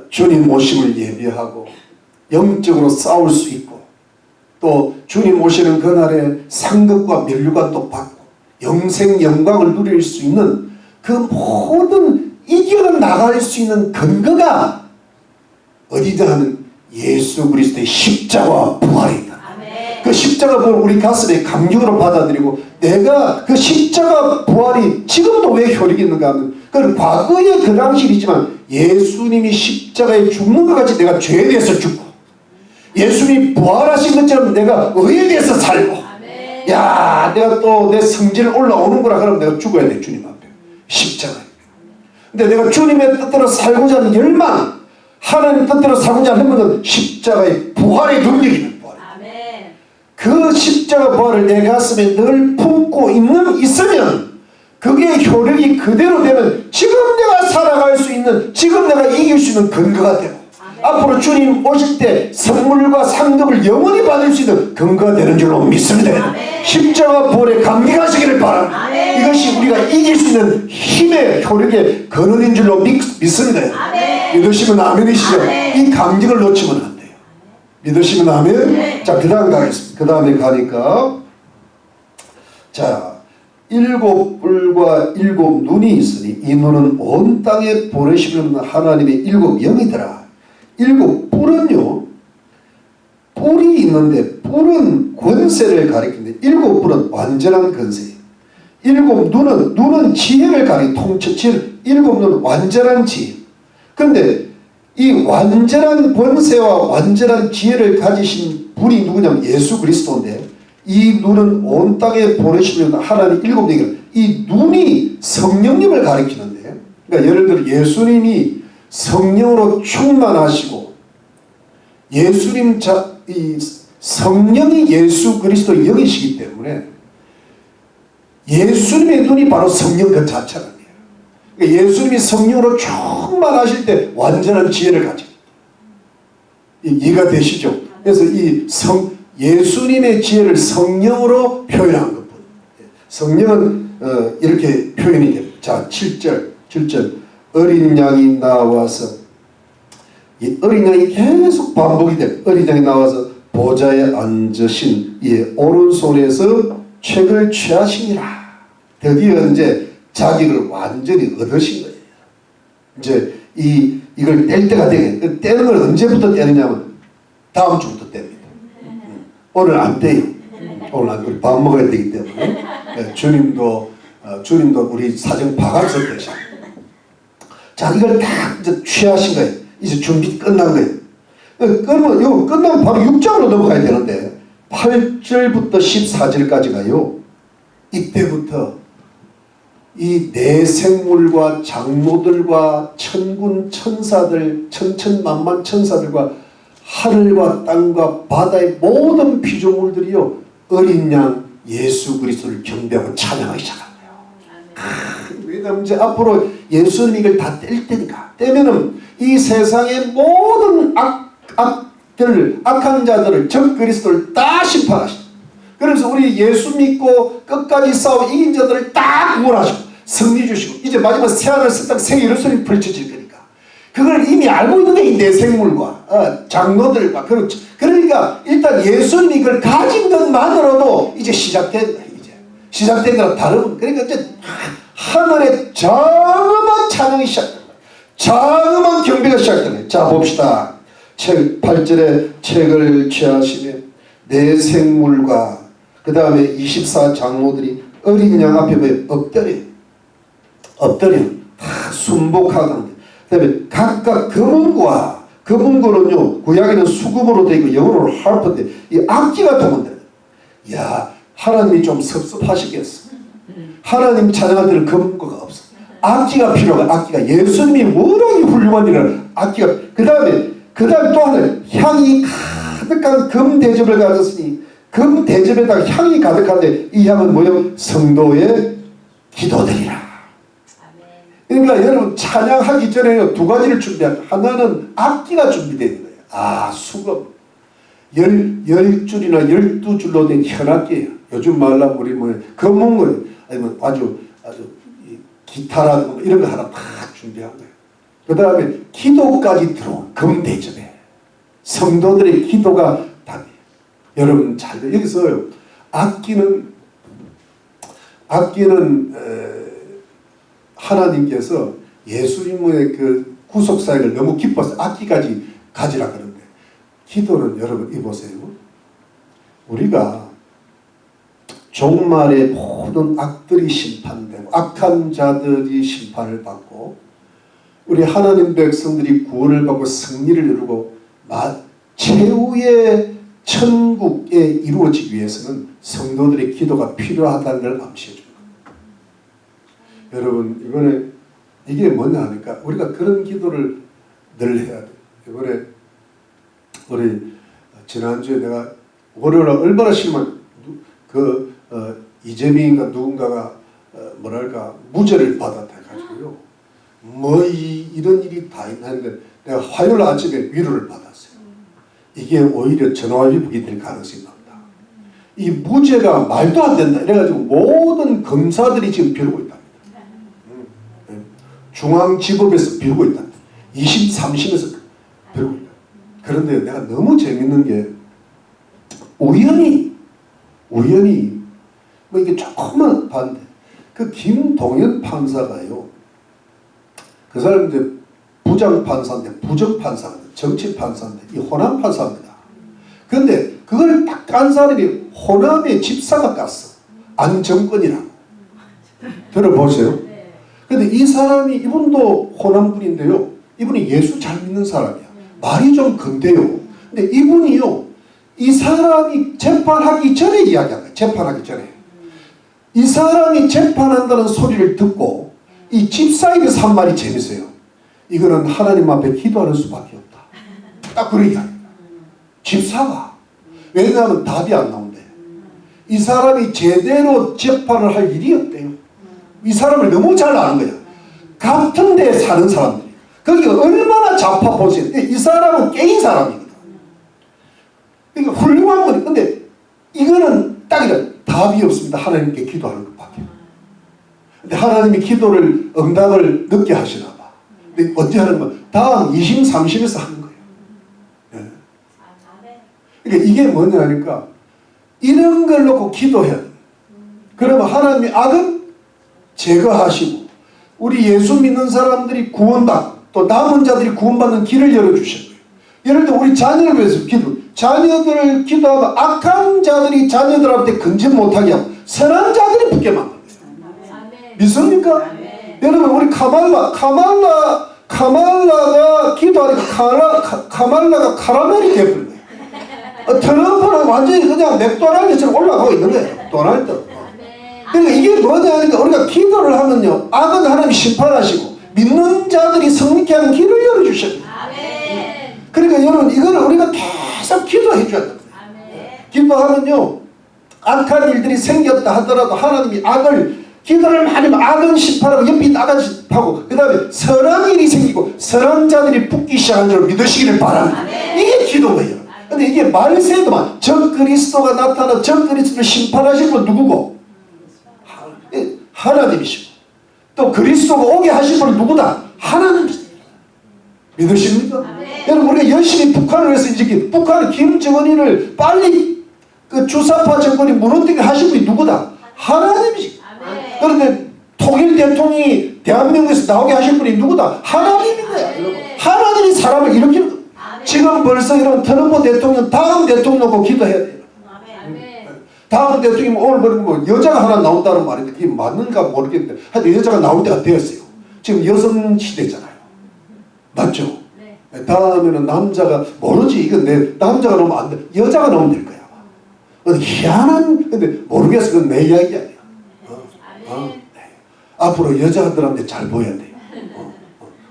주님 오심을 예비하고 영적으로 싸울 수 있고 또 주님 오시는 그날에 상급과 면류관도 받고 영생 영광을 누릴 수 있는 그 모든 이겨나갈 수 있는 근거가 어디다 하는 예수 그리스도의 십자가와 부활이다. 그 십자가 부활을 우리 가슴에 감격으로 받아들이고 내가 그 십자가 부활이 지금도 왜 효력이 있는가 하면 그건 과거의 그 당시이지만 예수님이 십자가에 죽는 것 같이 내가 죄에 대해서 죽고 예수님이 부활하신 것처럼 내가 의에 대해서 살고 야 내가 또 내 성질 올라오는구나 그러면 내가 죽어야 돼 주님 앞에 십자가. 근데 내가 주님의 뜻대로 살고자 하는 열망 하나님 뜻대로 살고자 하는 것은 십자가의 부활의 능력이 있는 부활. 그 십자가 부활을 내 가슴에 늘 품고 있으면 그게 효력이 그대로 되면 지금 내가 살아갈 수 있는 지금 내가 이길 수 있는 근거가 되고 앞으로 주님 오실 때 선물과 상급을 영원히 받을 수 있는 근거가 되는 줄로 믿습니다. 십자가 부활에 감격하시기를 바랍니다. 이것이 우리가 이길 수 있는 힘의 효력의 근원인 줄로 믿습니다. 믿으시면 아멘이시죠? 이 감격을 놓치면 안 돼요. 믿으시면 아멘? 자, 그 다음 가겠습니다. 그 다음에 가니까 자, 일곱 뿔과 일곱 눈이 있으니 이 눈은 온 땅에 보내시는 하나님의 일곱 영이더라. 일곱 뿔은요 뿔이 있는데 뿔은 권세를 가리키는데 일곱 뿔은 완전한 권세. 일곱 눈은 지혜를 가리키는 통치치 일곱 눈은 완전한 지혜. 그런데 이 완전한 권세와 완전한 지혜를 가지신 분이 누구냐면 예수 그리스도인데 이 눈은 온 땅에 보내시면 하나님 일곱 영이 이 눈이 성령님을 가리키는데 그러니까 예를 들어 예수님이 성령으로 충만하시고 예수님 이 성령이 예수 그리스도 영이시기 때문에 예수님의 눈이 바로 성령 그 자체라는 거예요. 그러니까 예수님이 성령으로 충만하실 때 완전한 지혜를 가지고 이해가 되시죠? 그래서 이 예수님의 지혜를 성령으로 표현한 것뿐. 성령은 이렇게 표현이 됩니다. 자, 7절 어린 양이 나와서 이 어린 양이 계속 반복이 돼요. 어린 양이 나와서 보좌에 앉으신 이의 오른손에서 책을 취하시니라. 드디어 이제 자기를 완전히 얻으신 거예요. 이제 이 이걸 뗄 때가 되게 떼는 걸 언제부터 떼느냐면 다음 주부터 뗍니다. 오늘 안 떼요. 오늘 안 우리 밥 먹어야 되기 때문에 주님도 우리 사정 박아서 떼셔. 자, 이걸 다 이제 취하신 거예요. 이제 준비 끝난 거예요. 그러면 이거 끝나면 바로 6장으로 넘어가야 되는데 8절부터 14절까지가요. 이때부터 이 내생물과 장로들과 천군 천사들, 천천만만 천사들과 하늘과 땅과 바다의 모든 피조물들이요 어린 양 예수 그리스도를 경배하고 찬양하기 시작한 거예요. 왜냐하면 이제 앞으로 예수는 이걸 다 뗄 테니까. 떼면은 이 세상의 모든 악한 자들을 적 그리스도를 다 심판하시고, 그래서 우리 예수 믿고 끝까지 싸워 이긴 자들을 다 구원하시고 승리 주시고, 이제 마지막 새하늘 새 땅 새 예루살렘이 펼쳐질 거니까 그걸 이미 알고 있는 게 이 내생물과 장로들과 그렇죠. 그러니까 일단 예수님이 그걸 가진 것만으로도 이제 시작된 거예요. 이제 시작된 거랑 다른. 그러니까 이제 하늘의 자그마한 찬양이 시작된 거예요. 자그마한 경배가 시작된 거예요. 자 봅시다. 8절에 책을 취하시며 내 생물과 그 다음에 24장로들이 어린 양 앞에 엎드려 다 순복하는데, 그 다음에 각각 금은고는요 구약에는 수금으로 되어 있고 영어로 harp인데 이 악기가 동원돼요. 야, 하나님이 좀 섭섭하시겠어. 하나님 찬양할 때는 금은고가 없어. 악기가 필요해. 악기가. 예수님이 워낙 훌륭한 일을 악기가. 그 다음에 또 하나 향이 가득한 금 대접을 가졌으니 금 대접에다가 향이 가득한데 이 향은 뭐예요? 성도의 기도들이라. 그러니까 여러분 찬양하기 전에 두 가지를 준비합니다. 하나는 악기가 준비되어 있는 거예요. 수금 10줄이나 12줄로 된 현악기예요. 요즘 말로 우리 금은고 아니면 아주 기타라든가 이런 거 하나 다 준비한 거예요. 그 다음에 기도까지 들어온 금 대접에 성도들의 기도가 답이에요. 여러분 잘 여기서 악기는 하나님께서 예수님의 그 구속사역을 너무 기뻐서 악기까지 가지라 그러는데, 기도는 여러분 이보세요. 우리가 종말의 모든 악들이 심판되고 악한 자들이 심판을 받고 우리 하나님 백성들이 구원을 받고 승리를 이루고 최후의 천국에 이루어지기 위해서는 성도들의 기도가 필요하다는 걸 암시해 줍니다. 여러분 이번에 이게 뭐냐 하니까 우리가 그런 기도를 늘 해야 돼요. 이번에 우리 지난주에 내가 월요일에 얼마나 심한 이재민인가 누군가가 무죄를 받았다 해가지고요. 이런 일이 다 있나 했는데 내가 화요일 아침에 위로를 받았어요. 이게 오히려 전화위복이 될 가능성이 많다. 이 무죄가 말도 안 된다 이래가지고 모든 검사들이 지금 빌고 있답니다. 중앙지법에서 빌고 있다. 2심, 3심에서 빌고 있다. 그런데 내가 너무 재밌는 게 우연히 이게 조금만 봤는데 그 김동연 판사가요. 그 사람 이제 부장판사인데 부정판사인데 정치판사인데 이 호남 판사입니다. 그런데 그걸 딱 깐 사람이 호남의 집사가 깠어. 안정권이라고. 들어보세요. 그런데 이 사람이 이분도 호남 분인데요. 이분이 예수 잘 믿는 사람이야. 말이 좀 근데요. 근데 이분이요. 이 사람이 재판하기 전에 이야기한 거야. 재판하기 전에. 이 사람이 재판한다는 소리를 듣고 이 집사에게서 한 말이 재밌어요. 이거는 하나님 앞에 기도하는 수밖에 없다. 딱 그런 이야기입니다. 집사가. 왜냐하면 답이 안 나온대. 이 사람이 제대로 재판을 할 일이 없대요. 이 사람을 너무 잘 아는 거야. 같은 데에 사는 사람들이. 거기가 얼마나 좌파 보세요. 이 사람은 깨인 사람이거든. 그러니까 훌륭한 거니. 근데 이거는 딱 이래. 답이 없습니다. 하나님께 기도하는 것밖에. 근데 하나님이 기도를 응답을 늦게 하시나 봐. 근데 언제 하는 거? 다음 2심, 3심에서 하는 거예요. 네. 그러니까 이게 뭐냐 하니까 이런 걸 놓고 기도해야 돼. 그러면 하나님이 악은 제거하시고 우리 예수 믿는 사람들이 구원받고 또 남은 자들이 구원받는 길을 열어주신 거예요. 예를 들어 우리 자녀를 위해서 자녀들을 기도하면 악한 자들이 자녀들한테 근접 못하게 하고 선한 자들이 붙게 만듭니다. 믿습니까? 여러분 우리 카말라가 기도하니까 카말라가 카라멜이 되어버린 거예요. 트럼프는 완전히 그냥 맥도날드처럼 올라가고 있는 거예요. 도날드. 그러니까 이게 뭐냐 하니까 우리가 기도를 하면요, 악은 하나님 심판하시고 믿는 자들이 성립케 하는 길을 열어주십니다. 그러니까 여러분 이거는 우리가 계속 기도해 줘야 돼요. 기도하면요, 악한 일들이 생겼다 하더라도 하나님이 기도를 많이 하면 악은 심판하고 옆이 나가지 하고 그 다음에 선한 일이 생기고 선한 자들이 붙기 시작한 줄 믿으시기를 바랍니다. 이게 기도예요. 근데 이게 말세도만 적그리스도가 나타나 적그리스도를 심판하실 분 누구고? 하나님이시고 또 그리스도가 오게 하실 분이 누구다? 하나님이십니다. 믿으십니까? 여러분 우리가 열심히 북한을 위해서 이제 북한 김정은이를 빨리 그 주사파 정권이 무너뜨리게 하신 분이 누구다? 하나님이십니다. 그런데 통일 대통령이 대한민국에서 나오게 하실 분이 누구다? 하나님인 거야. 여러분. 하나님이 사람을 일으키는 거야. 지금 벌써 이런 트럼프 대통령 다음 대통령 놓고 기도해야 돼요. 다음 대통령 오늘 뭐 여자가 하나 나온다는 말인데 이게 맞는가 모르겠는데 하여튼 여자가 나올 때가 되었어요. 지금 여성 시대잖아요. 맞죠? 네. 다음에는 남자가 모르지. 이건 남자가 나오면 안 돼. 여자가 나오면 될 거야. 희한한 근데 모르겠어. 그건 내 이야기 아니야. 네. 앞으로 여자들한테 잘 보여야 돼요.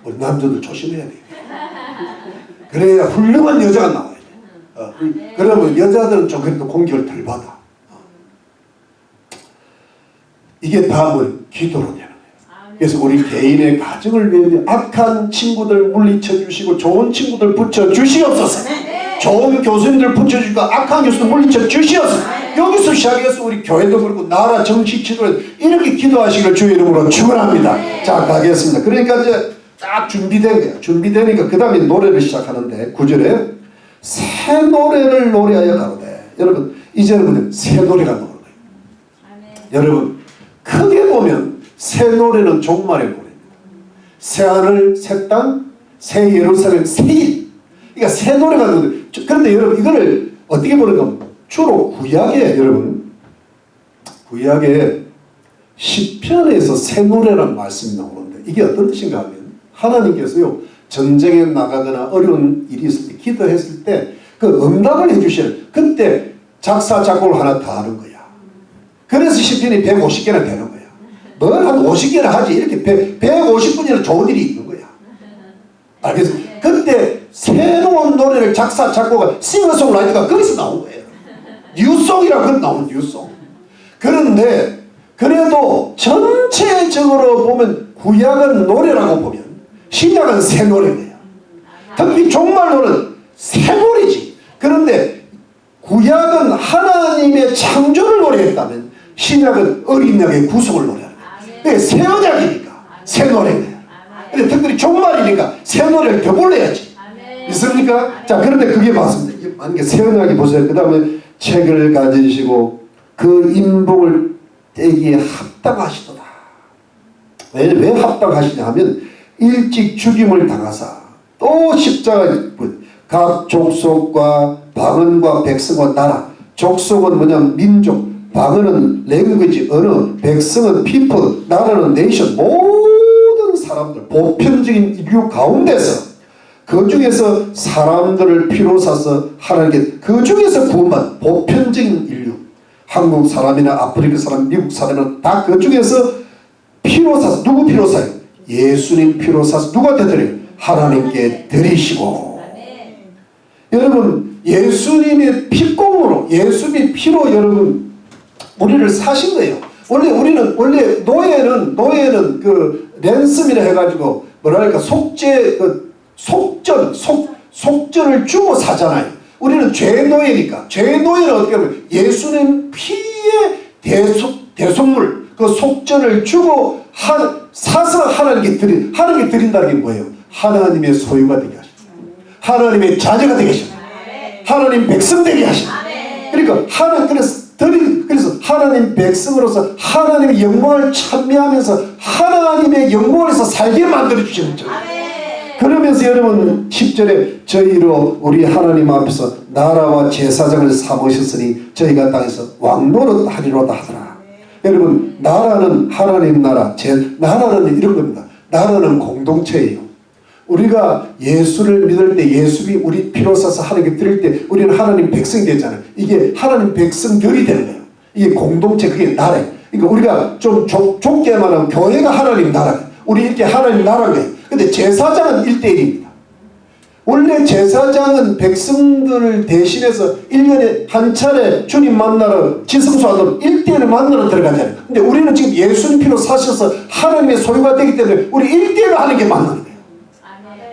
우리 남자들 조심해야 돼요. 그래야 훌륭한 여자가 나와야 돼. 그러면 여자들은 좀 그래도 공격을 덜 받아. 이게 다음은 기도로 되는 거예요. 그래서 우리 개인의 가정을 위해 악한 친구들 물리쳐 주시고 좋은 친구들 붙여 주시옵소서. 좋은 교수님들 붙여 주시고 악한 교수들 물리쳐 주시옵소서. 여기서 시작해서 우리 교회도 그렇고 나라 정치 지도를 이렇게 기도하시기를 주의 이름으로 축원합니다. 자, 가겠습니다. 그러니까 이제 딱 준비된 거예요. 준비되니까 그 다음에 노래를 시작하는데 9절에 새 노래를 노래하여 가로되. 여러분 이제는 새 노래가 나오는 거예요. 여러분 크게 보면 새 노래는 종말의 노래입니다. 새 하늘, 새 땅, 새 예루살렘, 새 일. 그러니까 새 노래가 나오는데 그런데 여러분 이거를 어떻게 보는가? 주로 구약에 여러분 구약에 시편에서 새 노래라는 말씀이 나오는데 이게 어떤 뜻인가 하면 하나님께서요 전쟁에 나가거나 어려운 일이 있을 때 기도했을 때 그 응답을 해주시는 그때 작사 작곡을 하나 다 하는 거야. 그래서 시편이 150개나 되는 거야. 뭘 한 50개나 하지 이렇게 150분이나 좋은 일이 있는 거야. 알겠어? 그때 새로운 노래를 작사 작곡한 싱어송라이터가 거기서 나온 거예요. 뉴송이라고 나오는 뉴송. 그런데 그래도 전체적으로 보면 구약은 노래라고 보면 신약은 새 노래예요. 특히 종말로는 새 노래지. 그런데 구약은 하나님의 창조를 노래했다면 신약은 어린 양의 구속을 노래하는 거예요. 새 언약이니까 새 노래예요. 근데 특별히 종말이니까 새 노래를 더 불러야지. 있습니까? 자, 그런데 그게 맞습니다. 만약에 새 언약이 보세요. 그 다음에 책을 가지시고 그 인복을 떼기에 합당하시도다. 왜 합당하시냐 하면 일찍 죽임을 당하사 또 십자가에 각 족속과 방언과 백성과 나라. 족속은 뭐냐면 민족, 방언은 랭귀지, 언어, 백성은 피플, 나라는 네이션. 모든 사람들 보편적인 인류 가운데서 그 중에서 사람들을 피로 사서 하나님께 그 중에서 구원받은 보편적인 인류, 한국 사람이나 아프리카 사람, 미국 사람이나 다 그 중에서 피로 사서 누구 피로 사요? 예수님 피로 사서 누구한테 드려요? 하나님께 드리시고. 여러분 예수님의 피공으로 예수님의 피로 여러분 우리를 사신 거예요. 원래 노예는 그 랜섬이라 해가지고 뭐랄까 속전을 주고 사잖아요. 우리는 죄의 노예니까. 죄의 노예는 어떻게 하면 예수님 피의 대속물 그 속전을 주고 사서 하나님께 드린다는 게 뭐예요? 하나님의 소유가 되게 하십니다. 하나님의 자녀가 되게 하십니다. 하나님 백성 되게 하십니다. 그러니까 그래서 하나님 백성으로서 하나님의 영광을 찬미하면서 하나님의 영광에서 살게 만들어 주시는 거죠. 그러면서 여러분 10절에 저희로 우리 하나님 앞에서 나라와 제사장을 삼으셨으니 저희가 땅에서 왕노릇 하리로다 하더라. 여러분 나라는 하나님 나라, 나라는 이런 겁니다. 나라는 공동체예요. 우리가 예수를 믿을 때 예수님이 우리 피로 사서 하나님께 드릴 때 우리는 하나님 백성이 되잖아요. 이게 하나님 백성결이 되는 거예요. 이게 공동체, 그게 나라예요. 그러니까 우리가 좀 좁게 말하면 교회가 하나님 나라예요. 우리 이렇게 하나님 나라예요. 근데 제사장은 1대1입니다. 원래 제사장은 백성들을 대신해서 1년에 한 차례 주님 만나러 지성소하도록 1대1을 만나러 들어가잖아요. 근데 우리는 지금 예수님 피로 사셔서 하나님의 소유가 되기 때문에 우리 1대1을 하는 게 맞는 거예요.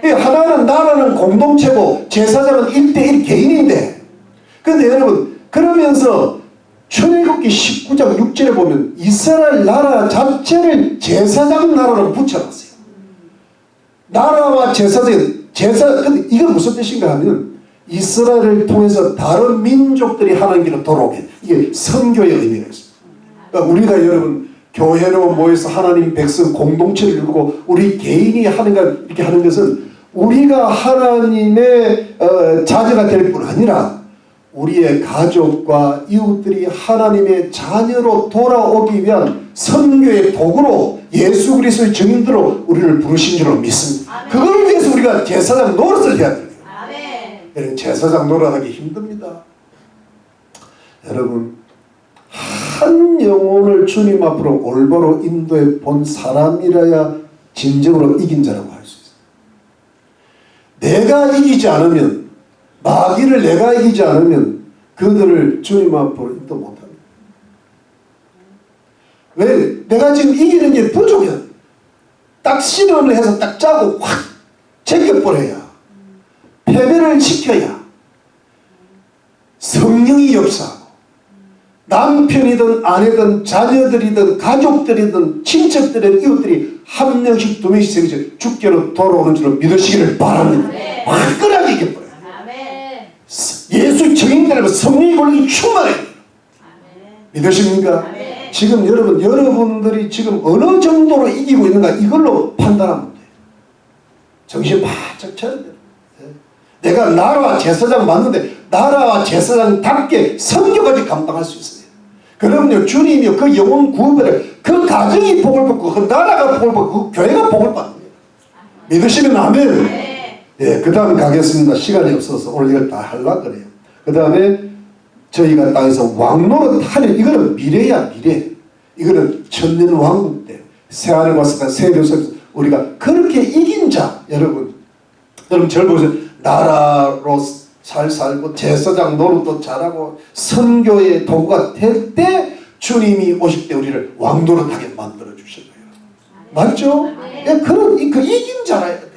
하나는 나라는 공동체고 제사장은 1대1 개인인데, 근데 여러분 그러면서 출애굽기 19장 6절에 보면 이스라엘 나라 자체를 제사장 나라로 붙여놨어요. 나라와 근데 이건 무슨 뜻인가 하면 이스라엘을 통해서 다른 민족들이 하나님께로 돌아오게, 이게 선교의 의미가 있습니다. 그러니까 우리가 여러분 교회로 모여서 하나님 백성 공동체를 이루고 우리 개인이 이렇게 하는 것은 우리가 하나님의 자녀가 될 뿐 아니라 우리의 가족과 이웃들이 하나님의 자녀로 돌아오기 위한 선교의 도구로 예수 그리스도의 증인으로 우리를 부르신 줄로 믿습니다. 그걸 위해서 우리가 제사장 노릇을 해야 돼요. 여러분 제사장 노릇하기 힘듭니다. 여러분 한 영혼을 주님 앞으로 올바로 인도해 본 사람이라야 진정으로 이긴 자라고 할 수 있어요. 내가 이기지 않으면, 마귀를 내가 이기지 않으면 그들을 주님 앞으로 인도 못합니다. 왜? 내가 지금 이기는 게 부족해. 딱 실험을 해서 딱 짜고 확 제껴버려야, 패배를 시켜야 성령이 역사하고 남편이든 아내든 자녀들이든 가족들이든 친척들이든 이웃들이 한 명씩 두 명씩 세 명씩 주께로 돌아오는 줄로 믿으시기를 바랍니다. 화끈하게 이겨버려요. 예수 증인들은 성령의 권력이 충만해요. 믿으십니까? 지금 여러분들이 지금 어느 정도로 이기고 있는가 이걸로 판단하면 돼요. 정신 바짝 차려야 돼요. 내가 나라와 제사장 맞는데 나라와 제사장답게 선교까지 감당할 수 있어요. 그러면요 주님이요 그 영혼 구원을 그 가정이 복을 받고 그 나라가 복을 받고 그 교회가 복을 받는 거예요. 믿으시면 아멘. 그 다음 가겠습니다. 시간이 없어서 오늘 이걸 다 하려고 그래요. 그 다음에 저희가 땅에서 왕노릇 하는, 이거는 미래야 미래. 이거는 천년 왕국 때 새하늘과 새 별에서 우리가 그렇게 이긴 자, 여러분 저를 보세요. 나라로 잘 살고 제사장 노릇도 잘하고 선교의 도구가 될 때 주님이 오실 때 우리를 왕노릇하게 만들어 주실 거예요. 맞죠? 그런 그 이긴 자라야 돼.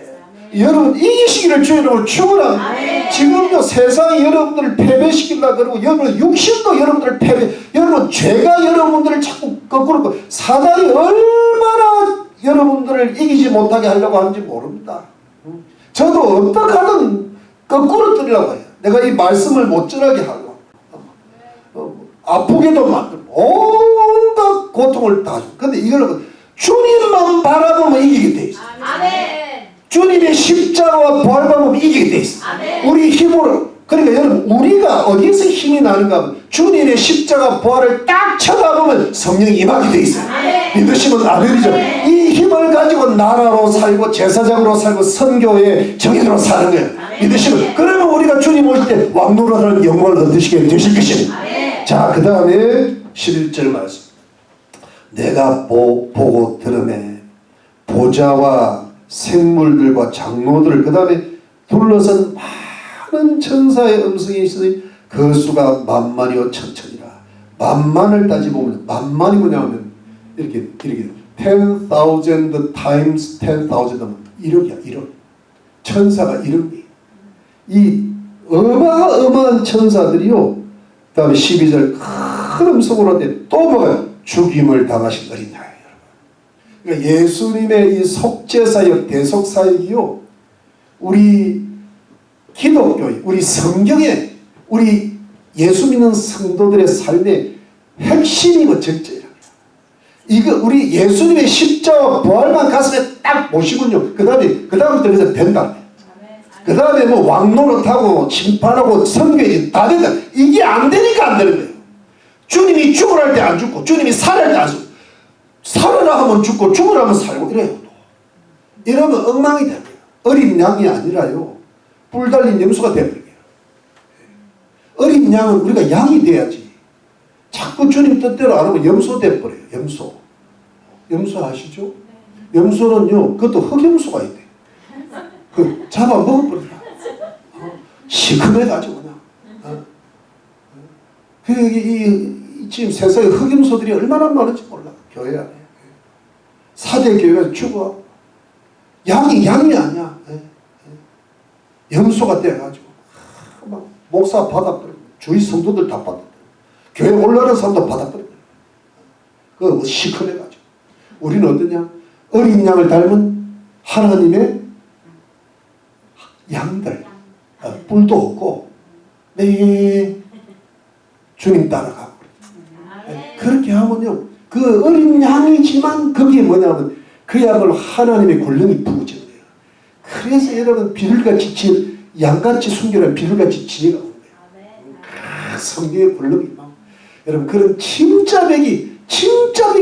여러분 이기시기를 주님으로 축원합니다. 지금요 세상이 여러분들을 패배시키려고 그러고 여러분 육신도 여러분들을 여러분 죄가 여러분들을 자꾸 거꾸로 사단이 얼마나 여러분들을 이기지 못하게 하려고 하는지 모릅니다. 저도 어떻게 하든 거꾸로 뜨리려고 해요. 내가 이 말씀을 못 전하게 하고 아프게도 만들고 온갖 고통을 다 주고, 근데 이걸 주님만 바라보면 이기게 돼 있어요. 주님의 십자가와 부활받으면 이기게 돼 있어. 우리 힘으로. 그러니까 여러분 우리가 어디에서 힘이 나는가 하면 주님의 십자가 부활을 딱 쳐다보면 성령이 임하게 돼 있어요. 믿으시면 아멘이죠. 이 힘을 가지고 나라로 살고 제사장으로 살고 선교의 정인으로 사는 거예요. 믿으시면. 그러면 우리가 주님 올 때 왕노릇하는 영광을 얻으시게 되실 것입니다. 자, 그 다음에 11절 말씀. 내가 보고 들으매 보좌와 생물들과 장로들을 그 다음에 둘러선 많은 천사의 음성이 있으니 그 수가 만만이요 천천이라. 만만을 따지보면 만만이 뭐냐면 이렇게 10,000 times 10,000 하면 1억이야 1억. 천사가 1억이. 이 어마어마한 천사들이요. 그 다음에 12절 큰 음성으로 하는데 또 뭐가요? 죽임을 당하신 어린아이. 그러니까 예수님의 이 속죄사역 대속사역이요 우리 기독교의 우리 성경의 우리 예수 믿는 성도들의 삶의 핵심이고 절제예요. 이거 우리 예수님의 십자와 부활만 가슴에 딱 모시군요. 그 다음부터 그래서 된다. 그 다음에 뭐 왕노릇하고 심판하고 선교지 다 된다. 이게 안 되니까 안 되는 거예요. 주님이 죽으라 할 때 안 죽고, 주님이 살아날 때 안 죽고, 살아라 하면 죽고, 죽으라 하면 살고 이래요. 이러면 엉망이 됩니다. 어린 양이 아니라요, 뿔 달린 염소가 되버려요. 어린 양은 우리가 양이 돼야지. 자꾸 주님 뜻대로 안 하면 염소 돼버려요. 염소. 염소 아시죠? 염소는요, 그것도 흑염소가 있대. 그 잡아 먹어버려요. 시큼해가지고 그냥. 지금 세상에 흑염소들이 얼마나 많은지 몰라. 교회 안에. 사대 교회가 죽어. 양이 아니야. 염소가 돼가지고 막 목사 받아버리고 주위 성도들 다 받아버리고 교회 올라가는 사람도 받아버리고 그거 시큰해가지고 우리는 어떠냐? 어린 양을 닮은 하나님의 양들. 뿔도 없고 네 주님 따라가고 그렇게 하면요, 그 어린 양이지만 거기에 뭐냐면 그야말로 하나님의 권능이 부어지는 거예요. 그래서 여러분 비둘기같이 양같이 순결한 비둘기같이 지혜가 오는 거예요. 성경의 권능이 막 여러분 그런 진짜배기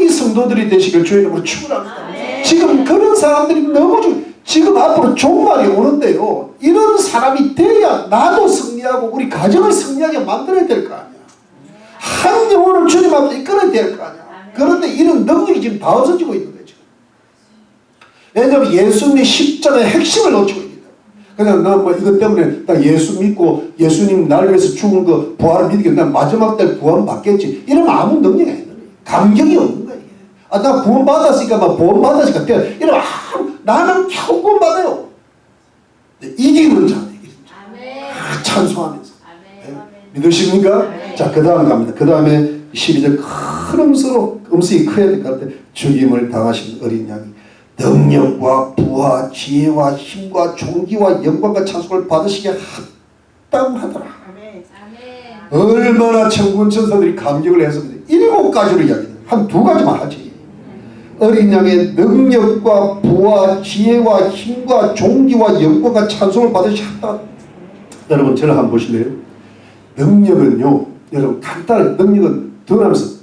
성도들이 되시길 주의 이름으로 축원합니다. 지금 그런 사람들이 너무 지금 앞으로 종말이 오는데요, 이런 사람이 돼야 나도 승리하고 우리 가정을 승리하게 만들어야 될 거 아니야. 한 영혼을 주님 앞에 이끌어야 될 거 아니야. 그런데 이런 능력이 지금 다 없어지고 있는 거예요. 왜냐하면 예수님의 십자가의 핵심을 놓치고 있다. 그냥 난 뭐 이것 때문에 나 예수 믿고 예수님 나를 위해서 죽은 거 부활을 믿게 난 마지막 때 구원 받겠지. 이러면 아무 능력이 없는 거예요. 감격이 없는 거예요. 나 구원 받았으니까 막 구원 받았으니까 돼. 이러면 나는 겨우 구원 받아요. 이기는 자네. 찬송하면서. 네. 믿으십니까? 자, 그 다음 갑니다. 그 다음에 12절 큰 음성이 커야 될 것 같아요. 죽임을 당하신 어린 양이 능력과 부와 지혜와 힘과 존귀와 영광과 찬송을 받으시기에 합당하더라. 얼마나 천군 천사들이 감격을 했습니다. 7가지로 이야기해요. 한 2가지만 하지. 어린 양의 능력과 부와 지혜와 힘과 존귀와 영광과 찬송을 받으시기에 합당하더라. 여러분 저를 한번 보실래요? 능력은요, 여러분 간단한 능력은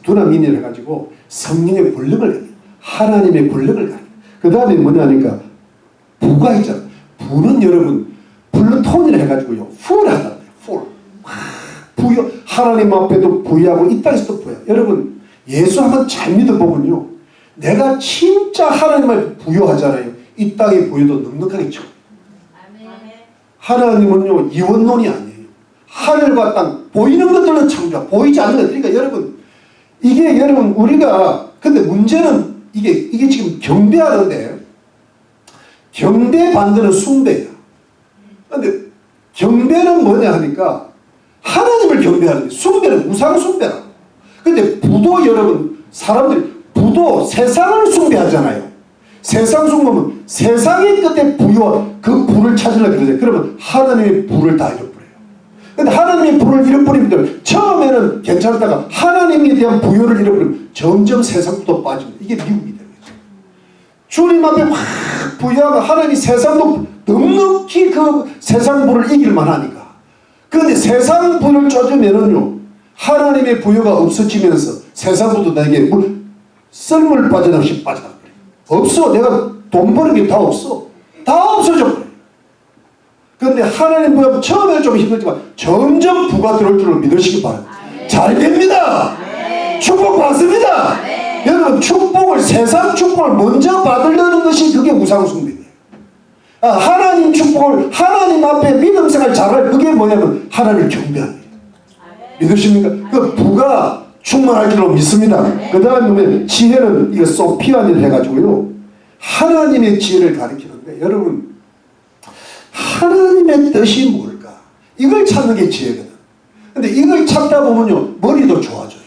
두나민이라 해가지고 성령의 권력을 가져요. 하나님의 권력을 가져요. 그 다음에 뭐냐니까 부가 있잖아. 부는 여러분 플루톤이라 해가지고요, 풀하다. 풀. 부여. 하나님 앞에도 부여하고 이 땅에서도 부여. 여러분 예수 한번 잘 믿어보면요, 내가 진짜 하나님 앞에 부여하잖아요. 이 땅의 부여도 넉넉하겠죠. 하나님은요 이원론이 아니에요. 하늘과 땅 보이는 것들은 창조하, 보이지 않는 것. 그러니까 여러분 이게 여러분 우리가 근데 문제는 이게 지금 경배하는데 경배 반대는 숭배야. 근데 경배는 뭐냐 하니까 하나님을 경배하는데 숭배는 우상 숭배라고. 근데 부도 여러분 사람들이 부도 세상을 숭배하잖아요. 세상 숭배하면 세상의 끝에 부여 그 부를 찾으려고 그러죠. 그러면 하나님의 부를 다 잃어버려요. 근데 하나님의 부를 잃어버리면 처음에는 괜찮다가 하나님에 대한 부여를 잃어버리면 점점 세상부터 빠집니다. 이게 미국이 되는 거죠. 주님 앞에 확 부여하면 하나님 세상도 넉넉히 그 세상 부를 이길만 하니까. 그런데 세상 부를 쫓으면은요, 하나님의 부여가 없어지면서 세상 부도 나에게 썰물 빠져나오시 빠져나버려요. 없어. 내가 돈 버는 게 다 없어. 다 없어져 버려요. 그런데 하나님 부여 처음에는 좀 힘들지만 점점 부가 들어올 줄을 믿으시기 바랍니다. 잘 됩니다. 축복 받습니다. 여러분 축복을 세상 축복을 먼저 받으려는 것이 그게 우상숭배예요. 하나님 축복을 하나님 앞에 믿음 생활 잘할 그게 뭐냐면 하나님을 경배합니다. 믿으십니까? 그 부가 충만할 줄로 믿습니다. 그 다음에 지혜는 이거 소피안을 해가지고요, 하나님의 지혜를 가리키는데 여러분 하나님의 뜻이 뭘까? 이걸 찾는 게 지혜거든. 근데 이걸 찾다 보면요 머리도 좋아져요.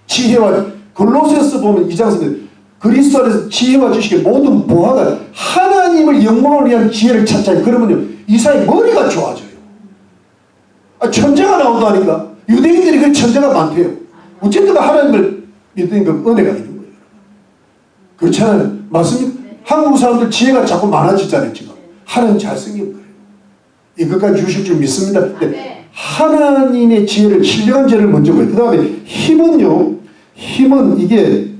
지혜와 골로새서 보면 2장에서 그리스도 안에서 지혜와 지식의 모든 보화가 하나님을 영광을 위한 지혜를 찾잖아요. 그러면요 이 사람의 머리가 좋아져요. 천재가 나온다니까. 유대인들이 그 천재가 많대요. 어쨌든 하나님을 믿으니까 은혜가 있는 거예요. 그렇잖아요. 맞습니까? 한국 사람들 지혜가 자꾸 많아지잖아요. 지금 하나님 잘생긴 거예요. 이것까지 주실 줄 믿습니다. 근데 하나님의 지혜를, 신령한 지혜를 먼저 보여요. 그 다음에 힘은요, 힘은 이게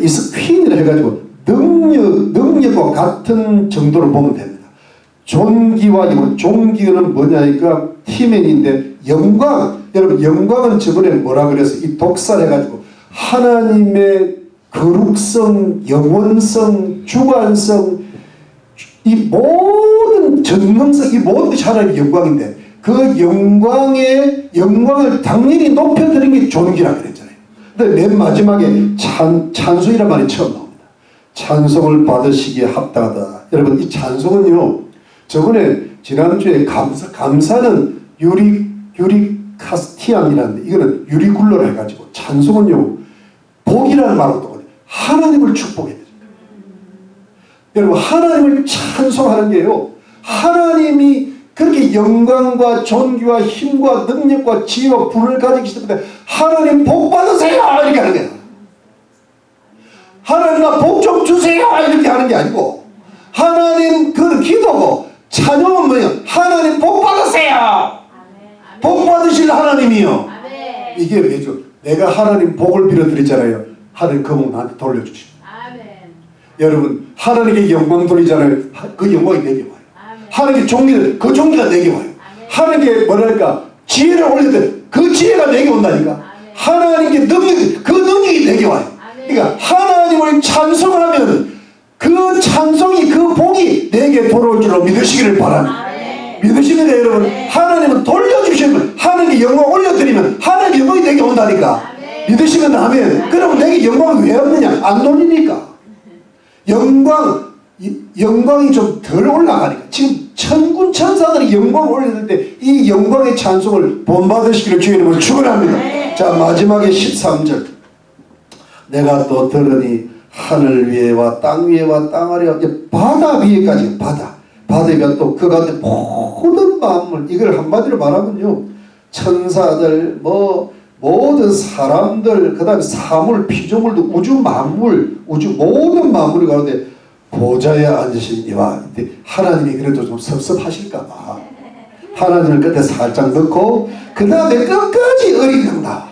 이스퀸이라 해가지고 능력과 같은 정도로 보면 됩니다. 존귀와 힘은, 존귀는 뭐냐니까 티맨인데, 영광, 여러분 영광은 저번에 뭐라 그래서 이 독살해가지고 하나님의 거룩성, 영원성, 주관성, 이 모든 전능성, 이 모든 것이 하나님의 영광인데, 그 영광을 당연히 높여드린 게 존귀라 그랬잖아요. 근데 맨 마지막에 찬송이란 말이 처음 나옵니다. 찬송을 받으시기에 합당하다. 여러분 이 찬송은요, 저번에 지난주에 감사는 유리카스티안이라는데, 이거는 유리굴로라 해가지고, 찬송은요 복이라는 말로 또 하나님을 축복해야 됩니다. 여러분 하나님을 찬송하는 게요, 하나님이 그렇게 영광과 존귀와 힘과 능력과 지혜와 부를 가지고 계시기 때문에 하나님 복 받으세요 이렇게 하는 거예요. 하나님 나 복 좀 주세요 이렇게 하는 게 아니고, 하나님 그 기도고, 찬양은 뭐예요? 하나님 복 받으세요. 복 받으실 하나님이요. 이게 왜죠? 내가 하나님 복을 빌어드리잖아요. 하나님 그 복 나한테 돌려주십니다. 여러분 하나님께 영광 돌리잖아요. 그 영광이 내게 와요. 하나님께 종기를, 그 종기가 내게 와요. 하나님께 뭐랄까 지혜를 올려도 그 지혜가 내게 온다니까. 하나님께 능력, 그 능력이 내게 와요. 그러니까 하나님을 찬송하면 그 찬송이, 그 복이 내게 돌아올 줄로 믿으시기를 바랍니다. 믿으십니까 여러분? 하나님은 돌려주시면, 하나님께 영광 올려드리면 하나님의 영광이 내게 온다니까. 믿으시면 아멘. 그러면 내게 영광이 왜 없느냐? 안 돌리니까. 영광이 좀 덜 올라가니까. 지금 천군 천사들이 영광을 올렸을 때 이 영광의 찬송을 본받으시기를 주의 이름으로 축원합니다. 자, 마지막에 13절. 내가 또 들으니 하늘 위에와 땅 위에와 땅 아래와 바다 위에까지, 바다가 또 그 가운데 모든 만물, 이걸 한마디로 말하면요, 천사들, 모든 사람들, 그 다음에 사물, 피조물도, 우주 만물, 우주 모든 만물 가운데 보좌에 앉으신 이와, 하나님이 그래도 좀 섭섭하실까봐 하나님을 끝에 살짝 넣고, 그 다음에 끝까지 어린 양 나와.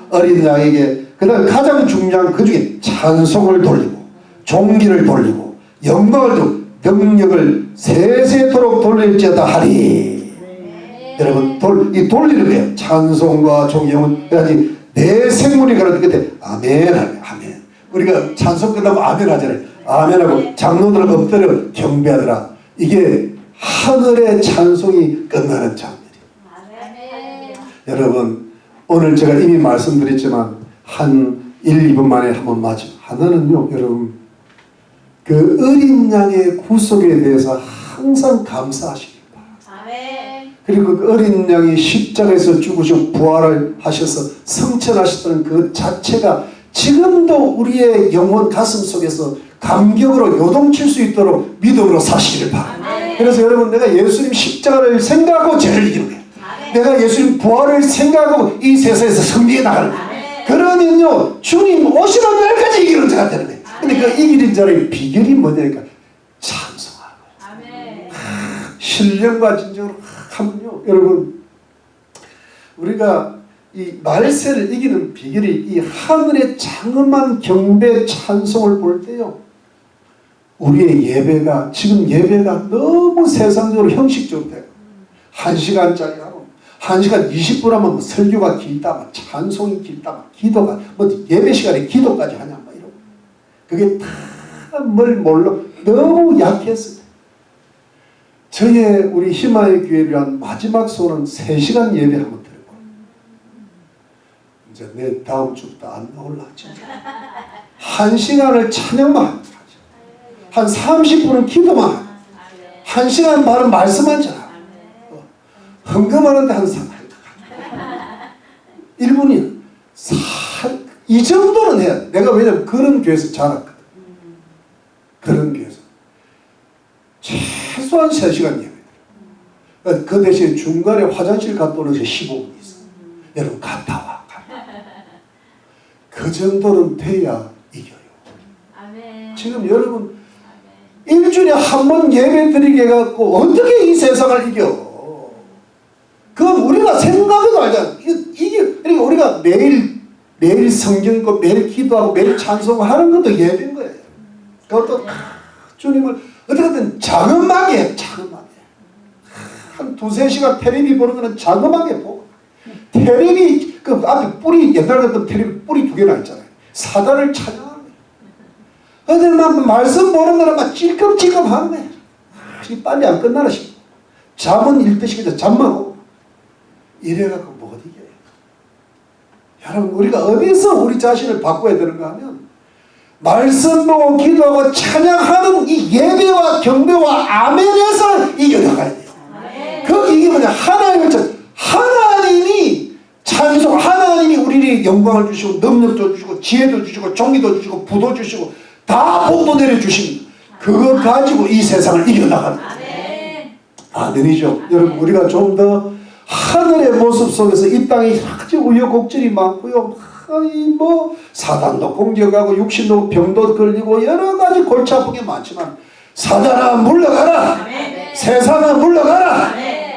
어린 양에게 그 다음에 가장 중요한 그 중에 찬송을 돌리고, 존귀를 돌리고, 영광을 돌리고, 능력을 세세토록 돌릴지어다 하리. 여러분 이 돌리는 거예요. 찬송과 존경은 내 생물이 가는 끝에 아멘 하면, 아멘. 우리가 찬송 끝나면 아멘 하잖아요. 아멘 하고 장로들은 엎드려 경배하더라. 이게 하늘의 찬송이 끝나는 장면이에요. 여러분 오늘 제가 이미 말씀드렸지만 한 1, 2분 만에 한번 맞죠. 하나는요, 여러분 그 어린 양의 구속에 대해서 항상 감사하시길 바랍니다. 그리고 그 어린 양이 십자가에서 죽으시고 부활을 하셔서 성천하셨다는 그 자체가 지금도 우리의 영혼 가슴 속에서 감격으로 요동칠 수 있도록 믿음으로 사시기를 바랍니다. 그래서 여러분 내가 예수님 십자가를 생각하고 죄를 이기는 거예요. 내가 예수님 부활을 생각하고 이 세상에서 승리해 나가는 거예요. 그러면요 주님 오시는 날까지 이기는 자가 되는 거예요. 근데 그 이기는 자의 비결이 뭐냐니까 찬송하는 거예요. 신령과 진정으로 하면요, 여러분 우리가 이 말세를 이기는 비결이 이 하늘의 장엄한 경배 찬송을 볼 때요, 우리의 예배가, 지금 예배가 너무 세상적으로 형식적으로 돼요. 1시간짜리 하고 1시간 20분 하면 뭐 설교가 길다, 막 찬송이 길다, 막 기도가, 뭐 예배 시간에 기도까지 하냐, 막 이러고. 그게 다 뭘 몰라, 너무 약했어요. 저의 우리 희망의 교회를 위한 마지막 소원은 3시간 예배 한번 드리고, 이제 내 다음 주부터 안 나올라. 진짜 1시간을 찬양만, 한 30분은 기도만, 1시간 반은 말씀하잖아. 헌금하는데 한 1분이야. 이 정도는 해야 돼. 내가 왜냐면 그런 교회에서 자랐거든. 그런 교회에서 최소한 3시간 예배. 그 대신 중간에 화장실 갔다 오는 게 15분 있어. 여러분 갔다 와. 그 정도는 돼야 이겨요. 지금 여러분 일주일에 한 번 예배 드리게 해갖고 어떻게 이 세상을 이겨? 그건 우리가 생각해도 알잖아. 이게 그러니까 우리가 매일 성경 읽고 매일 기도하고 매일 찬송하는 것도 예배인 거예요. 그것도 주님을 어떻게든 자그마하게 해요. 자그마하게. 한 2-3시간 텔레비 보는 거는 자그마하게 보고 텔레비 그 앞에 뿔이 옛날 같은 텔레비 뿔이 2개나 있잖아요. 사단을 찬양하는 거예요. 어딜만 말씀 보는 거는 막 찔끔찔끔 하는 거예요. 빨리 안 끝나나 싶어. 잠은 읽듯이 잠만 오고 이래갖고 못 이겨요. 여러분 우리가 어디서 우리 자신을 바꿔야 되는가 하면 말씀 보고 기도하고 찬양하는 이 예배와 경배와 아멘에서 이겨나가야 돼요. 이게 뭐냐 하나님이 찬송 하나님이 우리에게 영광을 주시고 능력도 주시고 지혜도 주시고 종기도 주시고 부도 주시고 다 복도 내려주십니다. 그거 가지고 이 세상을 이겨나가는 거예요. 아멘이죠. 여러분 우리가 좀 더 하늘의 모습 속에서 이 땅이 아주 우여곡절이 많고요. 뭐 사단도 공격하고 육신도 병도 걸리고 여러 가지 골치 아픈 게 많지만 사단아 물러가라. 세상아 물러가라.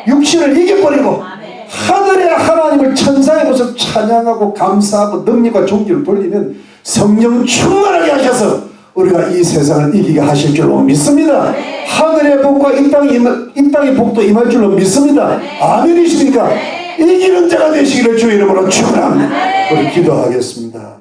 육신을 이겨버리고 하늘의 하나님을 천사의 모습 찬양하고 감사하고 능력과 존귀를 돌리면 성령 충만하게 하셔서 우리가 이 세상을 이기게 하실 줄로 믿습니다. 하늘의 복과 이 땅의 복도 임할 줄로 믿습니다. 아멘이십니까? 이기는 자가 되시기를 주의 이름으로 축원합니다. 우리 기도하겠습니다.